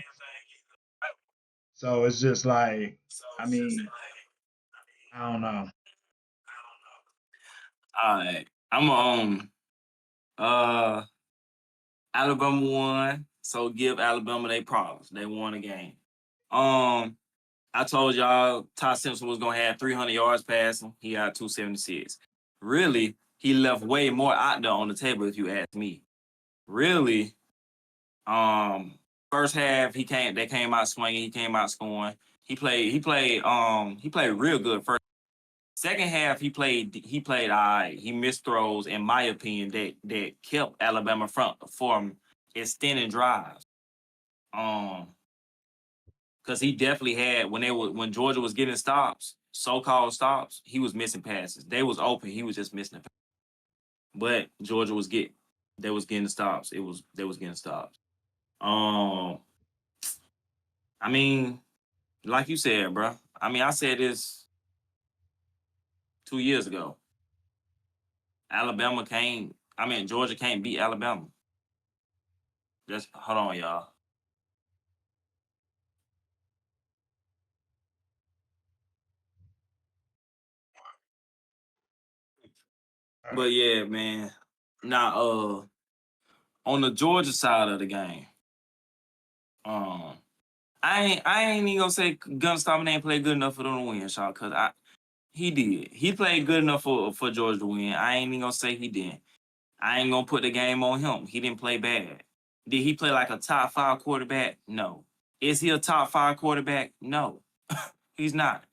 So it's just like, I mean, I don't know. All right. I'm uh Alabama won, so give Alabama their problems. They won a game. I told y'all Ty Simpson was gonna have 300 yards passing. He got 276. Really, he left way more out there on the table if you ask me. Really, first half they came out swinging, he came out scoring. He played real good first. Second half he played all right. He missed throws, in my opinion, that kept Alabama from extending drives. Um, because he definitely had when Georgia was getting stops, so-called stops, he was missing passes. They was open, he was just missing the. But Georgia they was getting stops. They was getting stops. Um, I mean, like you said, bro. I mean, I said this 2 years ago. Georgia can't beat Alabama. Just hold on, y'all. But yeah, man. Now, on the Georgia side of the game, um, I ain't even gonna say Gunstopper ain't played good enough for them to win, Shaw, because he did. He played good enough for Georgia to win. I ain't even gonna say he didn't. I ain't gonna put the game on him. He didn't play bad. Did he play like a top 5 quarterback? No. Is he a top 5 quarterback? No. He's not.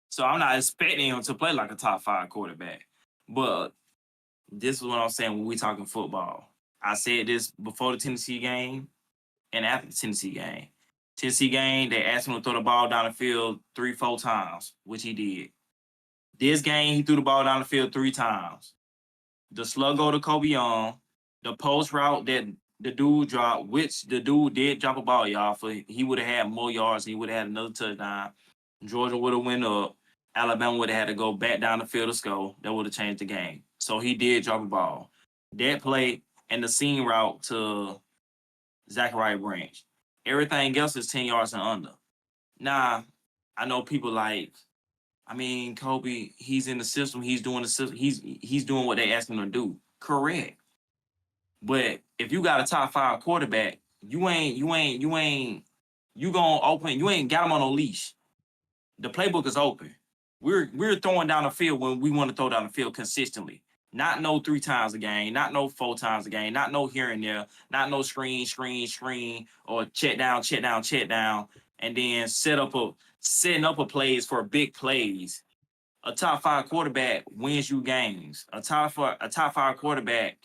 So I'm not expecting him to play like a top 5 quarterback. But this is what I'm saying when we talking football. I said this before the Tennessee game and after the Tennessee game. Tennessee game, they asked him to throw the ball down the field 3-4 times, which he did. This game, he threw the ball down the field 3 times. The sluggo to Kobe Young, the post route that the dude dropped, which the dude did drop a ball, y'all. For he would have had more yards, he would have had another touchdown. Georgia would have went up. Alabama would have had to go back down the field to score. That would have changed the game. So he did drop a ball. That play and the seam route to Zachariah Branch. Everything else is 10 yards and under. Now, I know people like, I mean, Kobe, he's in the system. He's doing the system. He's doing what they asked him to do. Correct. But if you got a top 5 quarterback, you gonna open. You ain't got him on no leash. The playbook is open. We're throwing down the field when we want to throw down the field consistently. Not no 3 times a game, not no 4 times a game, not no here and there, not no screen, or check down, check down, check down, and then setting up a plays for big plays. A top 5 quarterback wins you games. A top 5 quarterback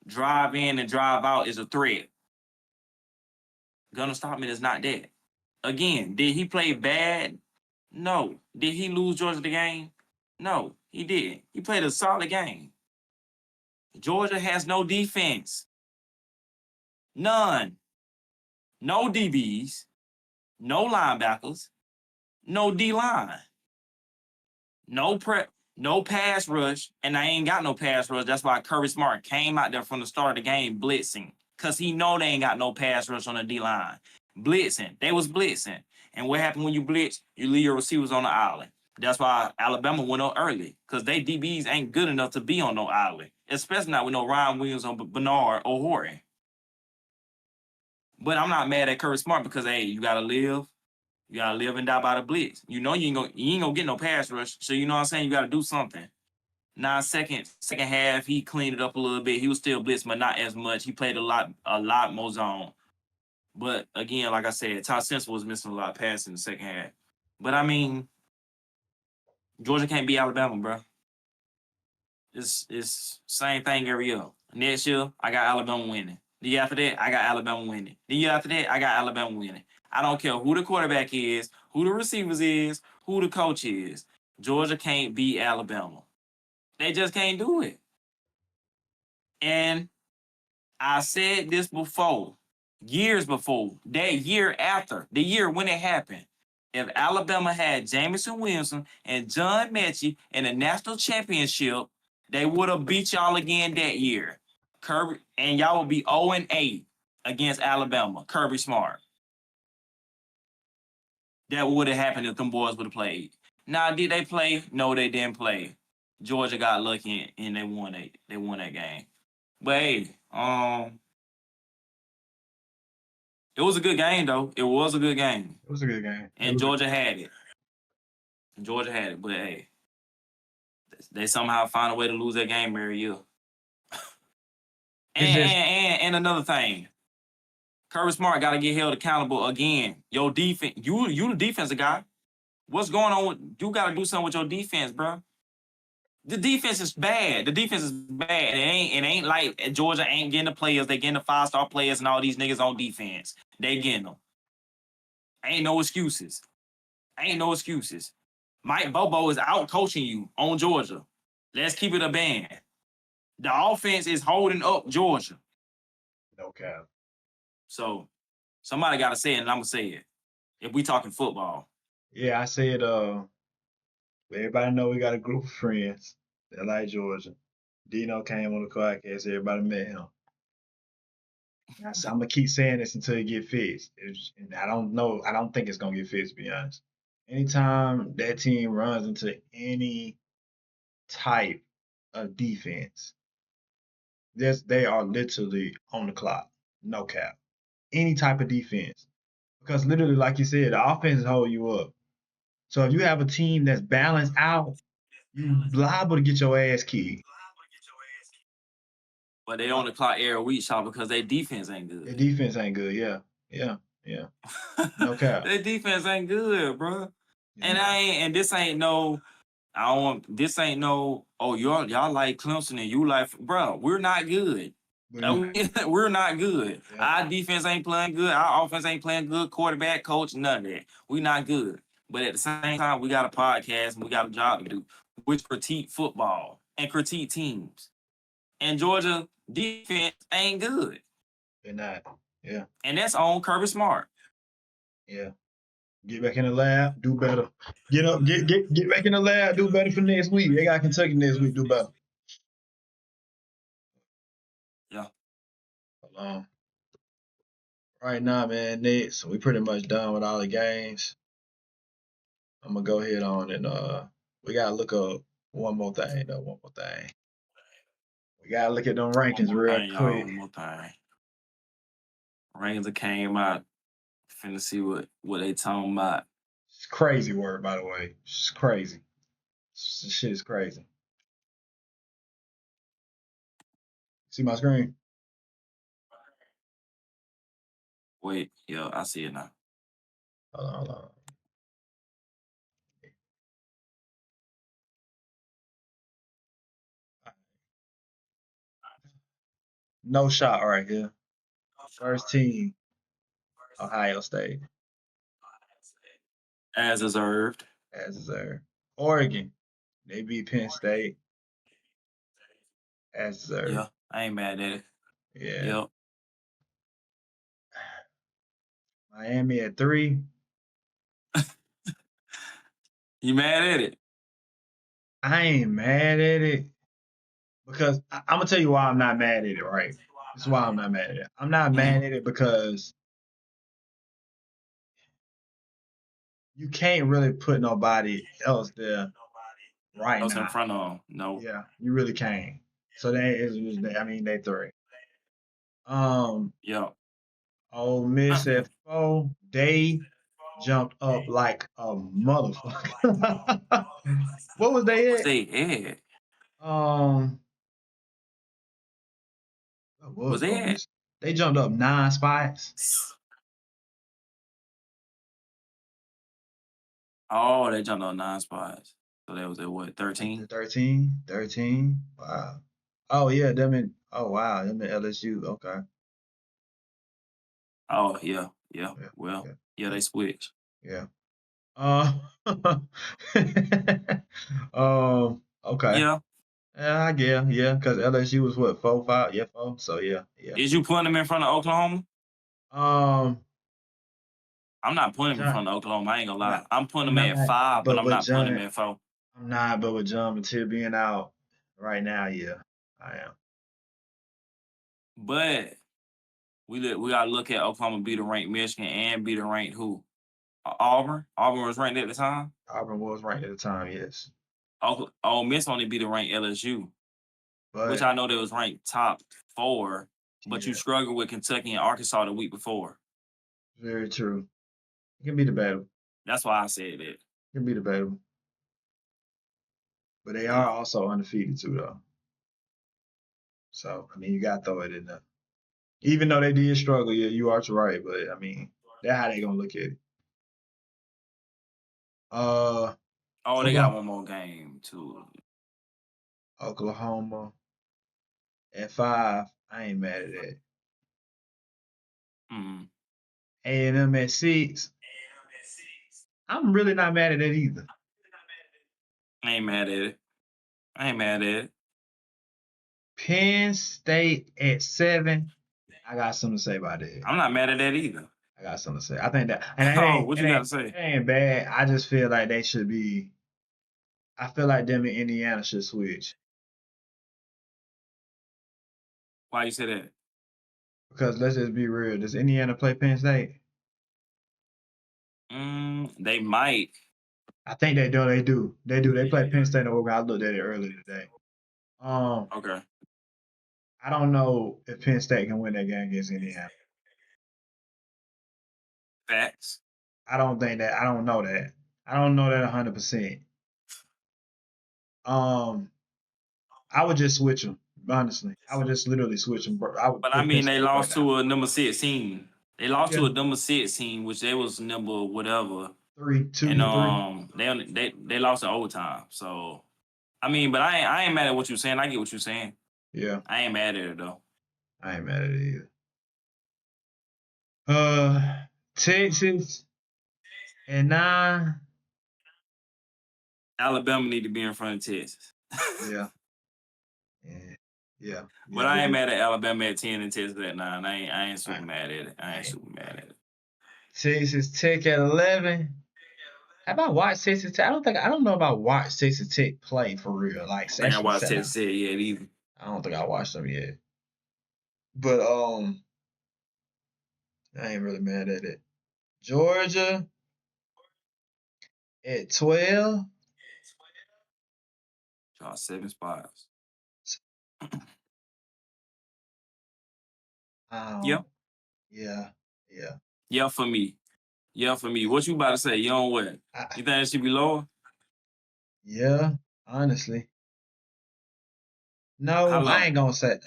drive in and drive out is a threat. Gunnar Stockman is not that. Again, did he play bad? No. Did he lose Georgia the game? No, he didn't. He played a solid game. Georgia has no defense. None. No DBs. no linebackers, no D-line, no pass rush, and I ain't got no pass rush. That's why Kirby Smart came out there from the start of the game blitzing, because he know they ain't got no pass rush on the D-line. Blitzing. They was blitzing. And what happened when you blitz? You leave your receivers on the island. That's why Alabama went up early, because they DBs ain't good enough to be on no island, especially not with no Ryan Williams or Bernard or Horton. But I'm not mad at Kirby Smart because, hey, you got to live. You got to live and die by the blitz. You know you ain't gonna get no pass rush, so you know what I'm saying? You got to do something. Now, second half, he cleaned it up a little bit. He was still blitz, but not as much. He played a lot more zone. But again, like I said, Todd Simpson was missing a lot of passes in the second half. But I mean, Georgia can't beat Alabama, bro. It's same thing every year. Next year, I got Alabama winning. The year after that, I got Alabama winning. The year after that, I got Alabama winning. I don't care who the quarterback is, who the receivers is, who the coach is. Georgia can't beat Alabama. They just can't do it. And I said this before, years before, that year after, the year when it happened. If Alabama had Jamison Williamson and John Mechie in the national championship, they would have beat y'all again that year. Kirby, and y'all would be 0-8 against Alabama. Kirby Smart. That would have happened if them boys would have played. Now, did they play? No, they didn't play. Georgia got lucky and they won that game. But hey, it was a good game, though. It was a good game. It was a good game. And Georgia had it. But hey, they somehow find a way to lose that game every year. And another thing, Kirby Smart got to get held accountable again. Your defense, you the defensive guy. What's going on? You got to do something with your defense, bro. The defense is bad. The defense is bad. It ain't like Georgia ain't getting the players. They getting the 5-star players and all these niggas on defense. They getting them. Ain't no excuses. Mike Bobo is out coaching you on Georgia. Let's keep it a band. The offense is holding up Georgia. No cap. So somebody got to say it, and I'm going to say it. If we talking football. Yeah, I said, everybody know we got a group of friends that like Georgia. Dino came on the podcast. Everybody met him. So I'm gonna keep saying this until it get fixed. And I don't know. I don't think it's gonna get fixed. To be honest, anytime that team runs into any type of defense, they are literally on the clock. No cap. Any type of defense, because literally, like you said, the offense hold you up. So if you have a team that's balanced out, you liable to get your ass kicked. But they on the clock every week, Shaw, because their defense ain't good. Their defense ain't good. Yeah. No cap. Their defense ain't good, bro. And this ain't no. I don't want. This ain't no. Oh, y'all like Clemson and you like, bro. We're not good. We're not good. Yeah. Our defense ain't playing good. Our offense ain't playing good. Quarterback, coach, none of that. We not good. But at the same time, we got a podcast and we got a job to do, which critique football and critique teams. And Georgia defense ain't good. They're not. Yeah. And that's on Kirby Smart. Yeah. Get back in the lab, do better. Get back in the lab, do better for next week. They got Kentucky next week, do better. Yeah. Right now, man, Nate, so we pretty much done with all the games. I'm gonna go ahead on and we gotta look up one more thing. We gotta look at them rankings real quick. One more thing. Rankings that came out. Finna see what they talking about. It's crazy word, by the way. It's crazy. This shit is crazy. See my screen? Wait, yo, I see it now. Hold on. No shot right here. First team, Ohio State. As deserved. Oregon, they beat Penn State. As deserved. Yeah, I ain't mad at it. Yeah. Yep. Miami at 3. You mad at it? I ain't mad at it because I'm gonna tell you why I'm not mad at it. Right? This is why I'm not mad at it. I'm not mad at it because you can't really put nobody else there right Else in now. front of them. No. Yeah, you really can't. So I mean, they three. Yeah. Ole Miss at 4, they jumped up like a motherfucker. What was they What's at? they at? What Was was they Ole at? Miss? They jumped up 9 spots. Oh, they jumped on 9 spots. So that was at what, 13? 13, 13. Wow. Oh yeah, oh wow, them in LSU. Okay. Oh, yeah. Yeah. Yeah, Well, yeah, yeah, yeah, they switched. yeah. Okay. Yeah. Yeah, I guess, yeah, because LSU was what, 4, 5? Yeah, 4. So yeah, yeah. Is you putting them in front of Oklahoma? Um, I'm not putting them in John, front of Oklahoma. I ain't gonna lie. not, I'm putting I'm them at not, 5, but but I'm with not putting them John, at 4. I'm not, but with John Mathieu being out right now, yeah, I am. But we gotta look at Oklahoma beat a ranked Michigan and beat a ranked who? Auburn. Auburn was ranked at the time. Auburn was ranked at the time, yes, Ole Miss only beat a ranked LSU, which but I know they was ranked top 4, but you yeah, struggled with Kentucky and Arkansas the week before. very true. It can be debatable. That's why I said that. It can be debatable. But they are Yeah. also undefeated too, though. So I mean, you gotta throw it in there. Even though they did struggle, yeah, you are right. But I mean, that's how they gonna look at it. Uh, Oh, they got Oklahoma, one more game too. Oklahoma at 5. I ain't mad at that. Mm. A&M at 6. I'm really not mad at that either. I ain't mad at it. I ain't mad at it. Penn State at 7. I got something to say about that. I'm not mad at that either. I got something to say. I think that, and Oh, what you got to it say? ain't bad. I just feel like they should be. I feel like them in Indiana should switch Why you say that? because let's just be real. Does Indiana play Penn State? They might. I think they do. They do. They do. They play Penn State and Oregon. I looked at it earlier today. Okay. I don't know if Penn State can win that game against Indiana. Facts. I don't think that. I don't know that. I don't know that 100%. I would just switch them. Honestly, I would just literally switch them. I would But I put Penn mean, they State right lost now. to a number 16. They lost Yeah, to a number 16, which they was number whatever. 3, 2 And to 3. they lost in overtime. So I mean, but I ain't mad at what you're saying. I get what you're saying. Yeah, I ain't mad at it though. I ain't mad at it either. Texas and 9. Alabama need to be in front of Texas. Yeah, yeah, yeah, But yeah. I They ain't do. mad at Alabama at 10 and Texas at 9. I ain't I, super mad at it. I I ain't ain't. super mad at it. Texas Tech at 11. Have I watched Texas Tech? I don't know if I watched Texas Tech play for real. Like I don't think I actually watched sat Texas down. yet either. I don't think I watched them yet. But I ain't really mad at it. Georgia at 12. Y'all 7 spots. Yeah. Yeah, yeah. Yeah for me. Yeah for me. What you about to say? You on what? I, You think it should be lower? yeah, honestly. How No, I low? ain't gonna say.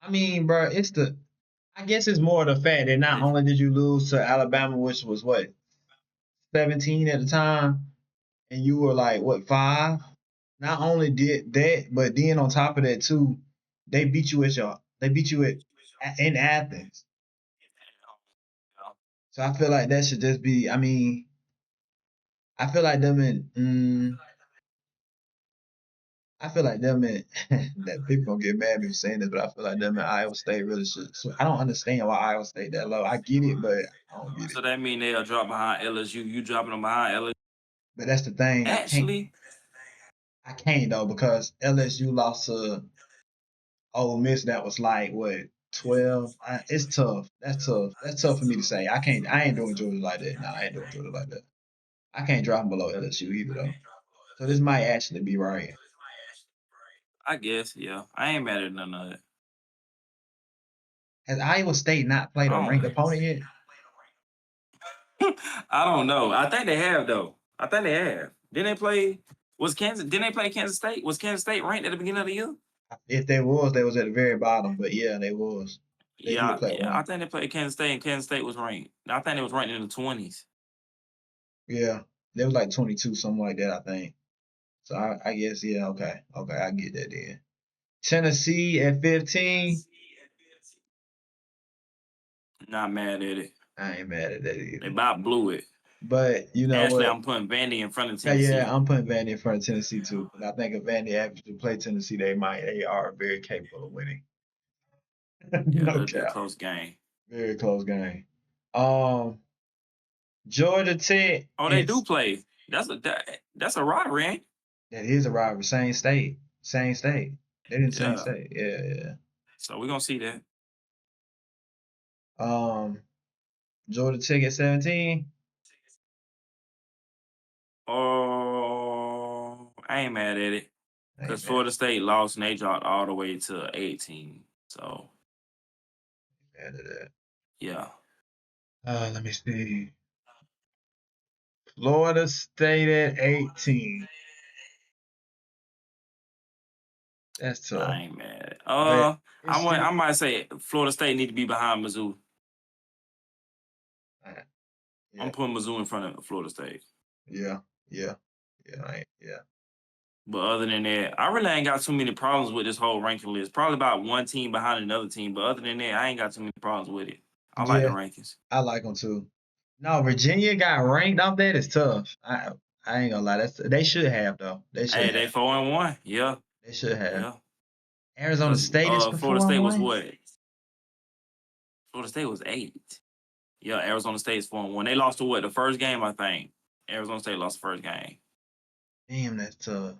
I mean, bro, I guess it's more the fact that not only did you lose to Alabama, which was what 17 at the time, and you were like what 5. Not only did that, but then on top of that too, they beat you in Athens. So I feel like that should just be. I mean, I feel like them in. I feel like them in that people gonna get mad at me for saying this, but I feel like them in Iowa State really should. So I don't understand why Iowa State that low. I get it, but I don't get it. So that mean they'll drop behind LSU. You dropping them behind LSU? But that's the thing. Actually, I can't though because LSU lost to Ole Miss. That was like what 12. It's tough. That's tough. That's tough for me to say. I can't. I ain't doing Georgia like that. Nah, I ain't doing Georgia like that. I can't drop them below LSU either though. So this might actually be right. I guess, yeah. I ain't mad at none of it. Has Iowa State not played a ranked opponent yet? I don't know. I think they have though. I think they have. Didn't they play? Didn't they play Kansas State? Was Kansas State ranked at the beginning of the year? If they was at the very bottom. But yeah, they was. They did Yeah, play yeah. I one. think they played Kansas State, and Kansas State was ranked. I think it was ranked in the 20s. Yeah, they was like 22, something like that. I think. So I guess yeah. Okay, I get that then. Tennessee at 15. Not mad at it. I ain't mad at that They either. about blew it. But you know Actually, what? I'm putting Vandy in front of Yeah, Tennessee. I'm putting Vandy in front of Tennessee too. Because I think if Vandy actually play Tennessee, they are very capable of winning. Yeah, No that'll be a cap. close game. Very close game. Georgia Tech. Oh, they do play. That's a rivalry, ain't That is a rivalry. Same state. Same state. They didn't it? same Yeah. state. Yeah. So we're gonna see that. Um, Georgia Tech at 17. Oh, I ain't mad at it. I ain't Because mad. Florida State lost and they dropped all the way to 18. So, Mad at that. yeah. Let me see. Florida State at 18. That's tough. I ain't mad. But it's still I might say Florida State need to be behind Mizzou. yeah, I'm putting Mizzou in front of Florida State. yeah. Yeah. But other than that, I really ain't got too many problems with this whole ranking list. Probably about one team behind another team. But other than that, I ain't got too many problems with it. I like the Yeah, rankings. I like them too. No, Virginia got ranked off that. It's tough. I ain't gonna lie. They should have though. They should Hey, have. they 4-1. Yeah. They should have. Yeah. Arizona Because State is Florida State was 4-1. what? Florida State was 8. Yeah, Arizona State's 4-1. They lost to what? The first game, I think. Arizona State lost the first game. Damn, that's tough.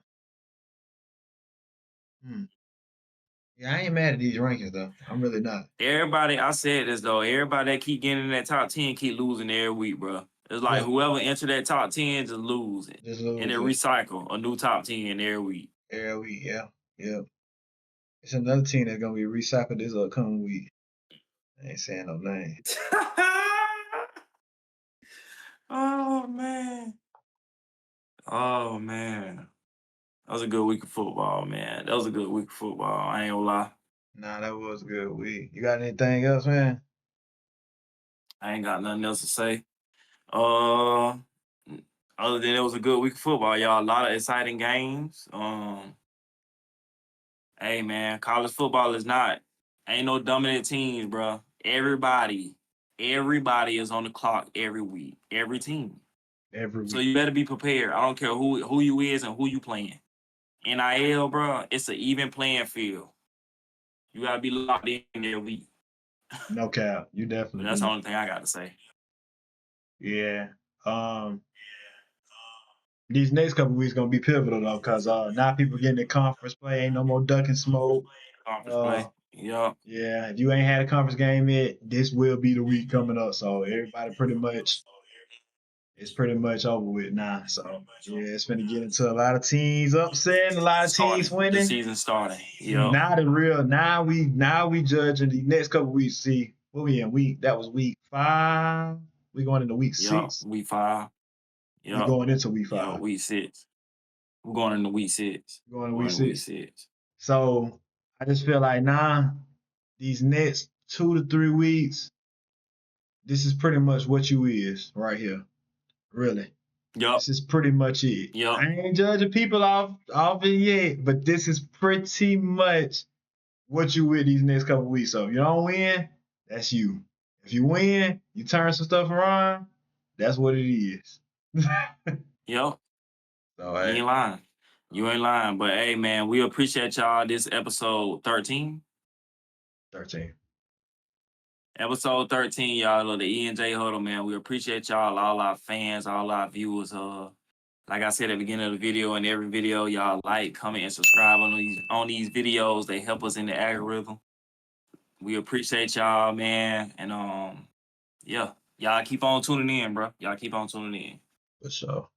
Yeah, I ain't mad at these rankings though. I'm really not. Everybody, I said this though. Everybody that keep getting in that top 10 keep losing every week, bro. It's like Yeah, whoever enter that top 10 just lose it. just And they lose it recycle a new top 10 every week. every week. Yeah. It's another team that's gonna be recycled this upcoming week. I ain't saying no name. Oh man. Oh man. That was a good week of football, man. That was a good week of football. I ain't gonna lie. Nah, that was a good week. You got anything else, man? I ain't got nothing else to say. Uh Other than it was a good week of football, y'all. A lot of exciting games. Hey man, college football is not ain't no dominant teams, bro. Everybody is on the clock every week, every team. Every So week. you better be prepared. I don't care who you is and who you playing. NIL, bro, it's an even playing field. You gotta be locked in every week. No cap. You But definitely that's the do. only thing I got to say. Yeah. These next couple weeks gonna be pivotal though, cause now people getting the conference play. Ain't no more duck and smoke. Conference Uh, play. Yup. yeah. If you ain't had a conference game yet, this will be the week coming up. So everybody it's pretty much over with now. So yeah, it's gonna get into a lot of teams upsetting, a lot of teams Starting. The winning. season starting. Yup. Now the real now we judging the next couple weeks. See what we in week that was week 5. We going into week Yup. 6. Week 5. We Yup. going into week Yup. 5. Week 6. We're going into week 6. We going to We're week going to week 6. 6. So I just feel like these next 2 to 3 weeks, this is pretty much what you is right here. Really. Yup. This is pretty much it. Yup. I ain't judging people off it yet, but this is pretty much what you with these next couple weeks. So if you don't win, that's you. If you win, you turn some stuff around, that's what it is. Yup. So You ain't lying. You ain't lying. But hey, man, we appreciate y'all. This episode 13. 13. Episode 13, y'all, of the E and J Huddle, man. We appreciate y'all, all our fans, all our viewers. Like I said at the beginning of the video, and every video, y'all like, comment, and subscribe on these videos. They help us in the algorithm. We appreciate y'all, man. And yeah, y'all keep on tuning in, bro. Y'all keep on tuning in. For sure.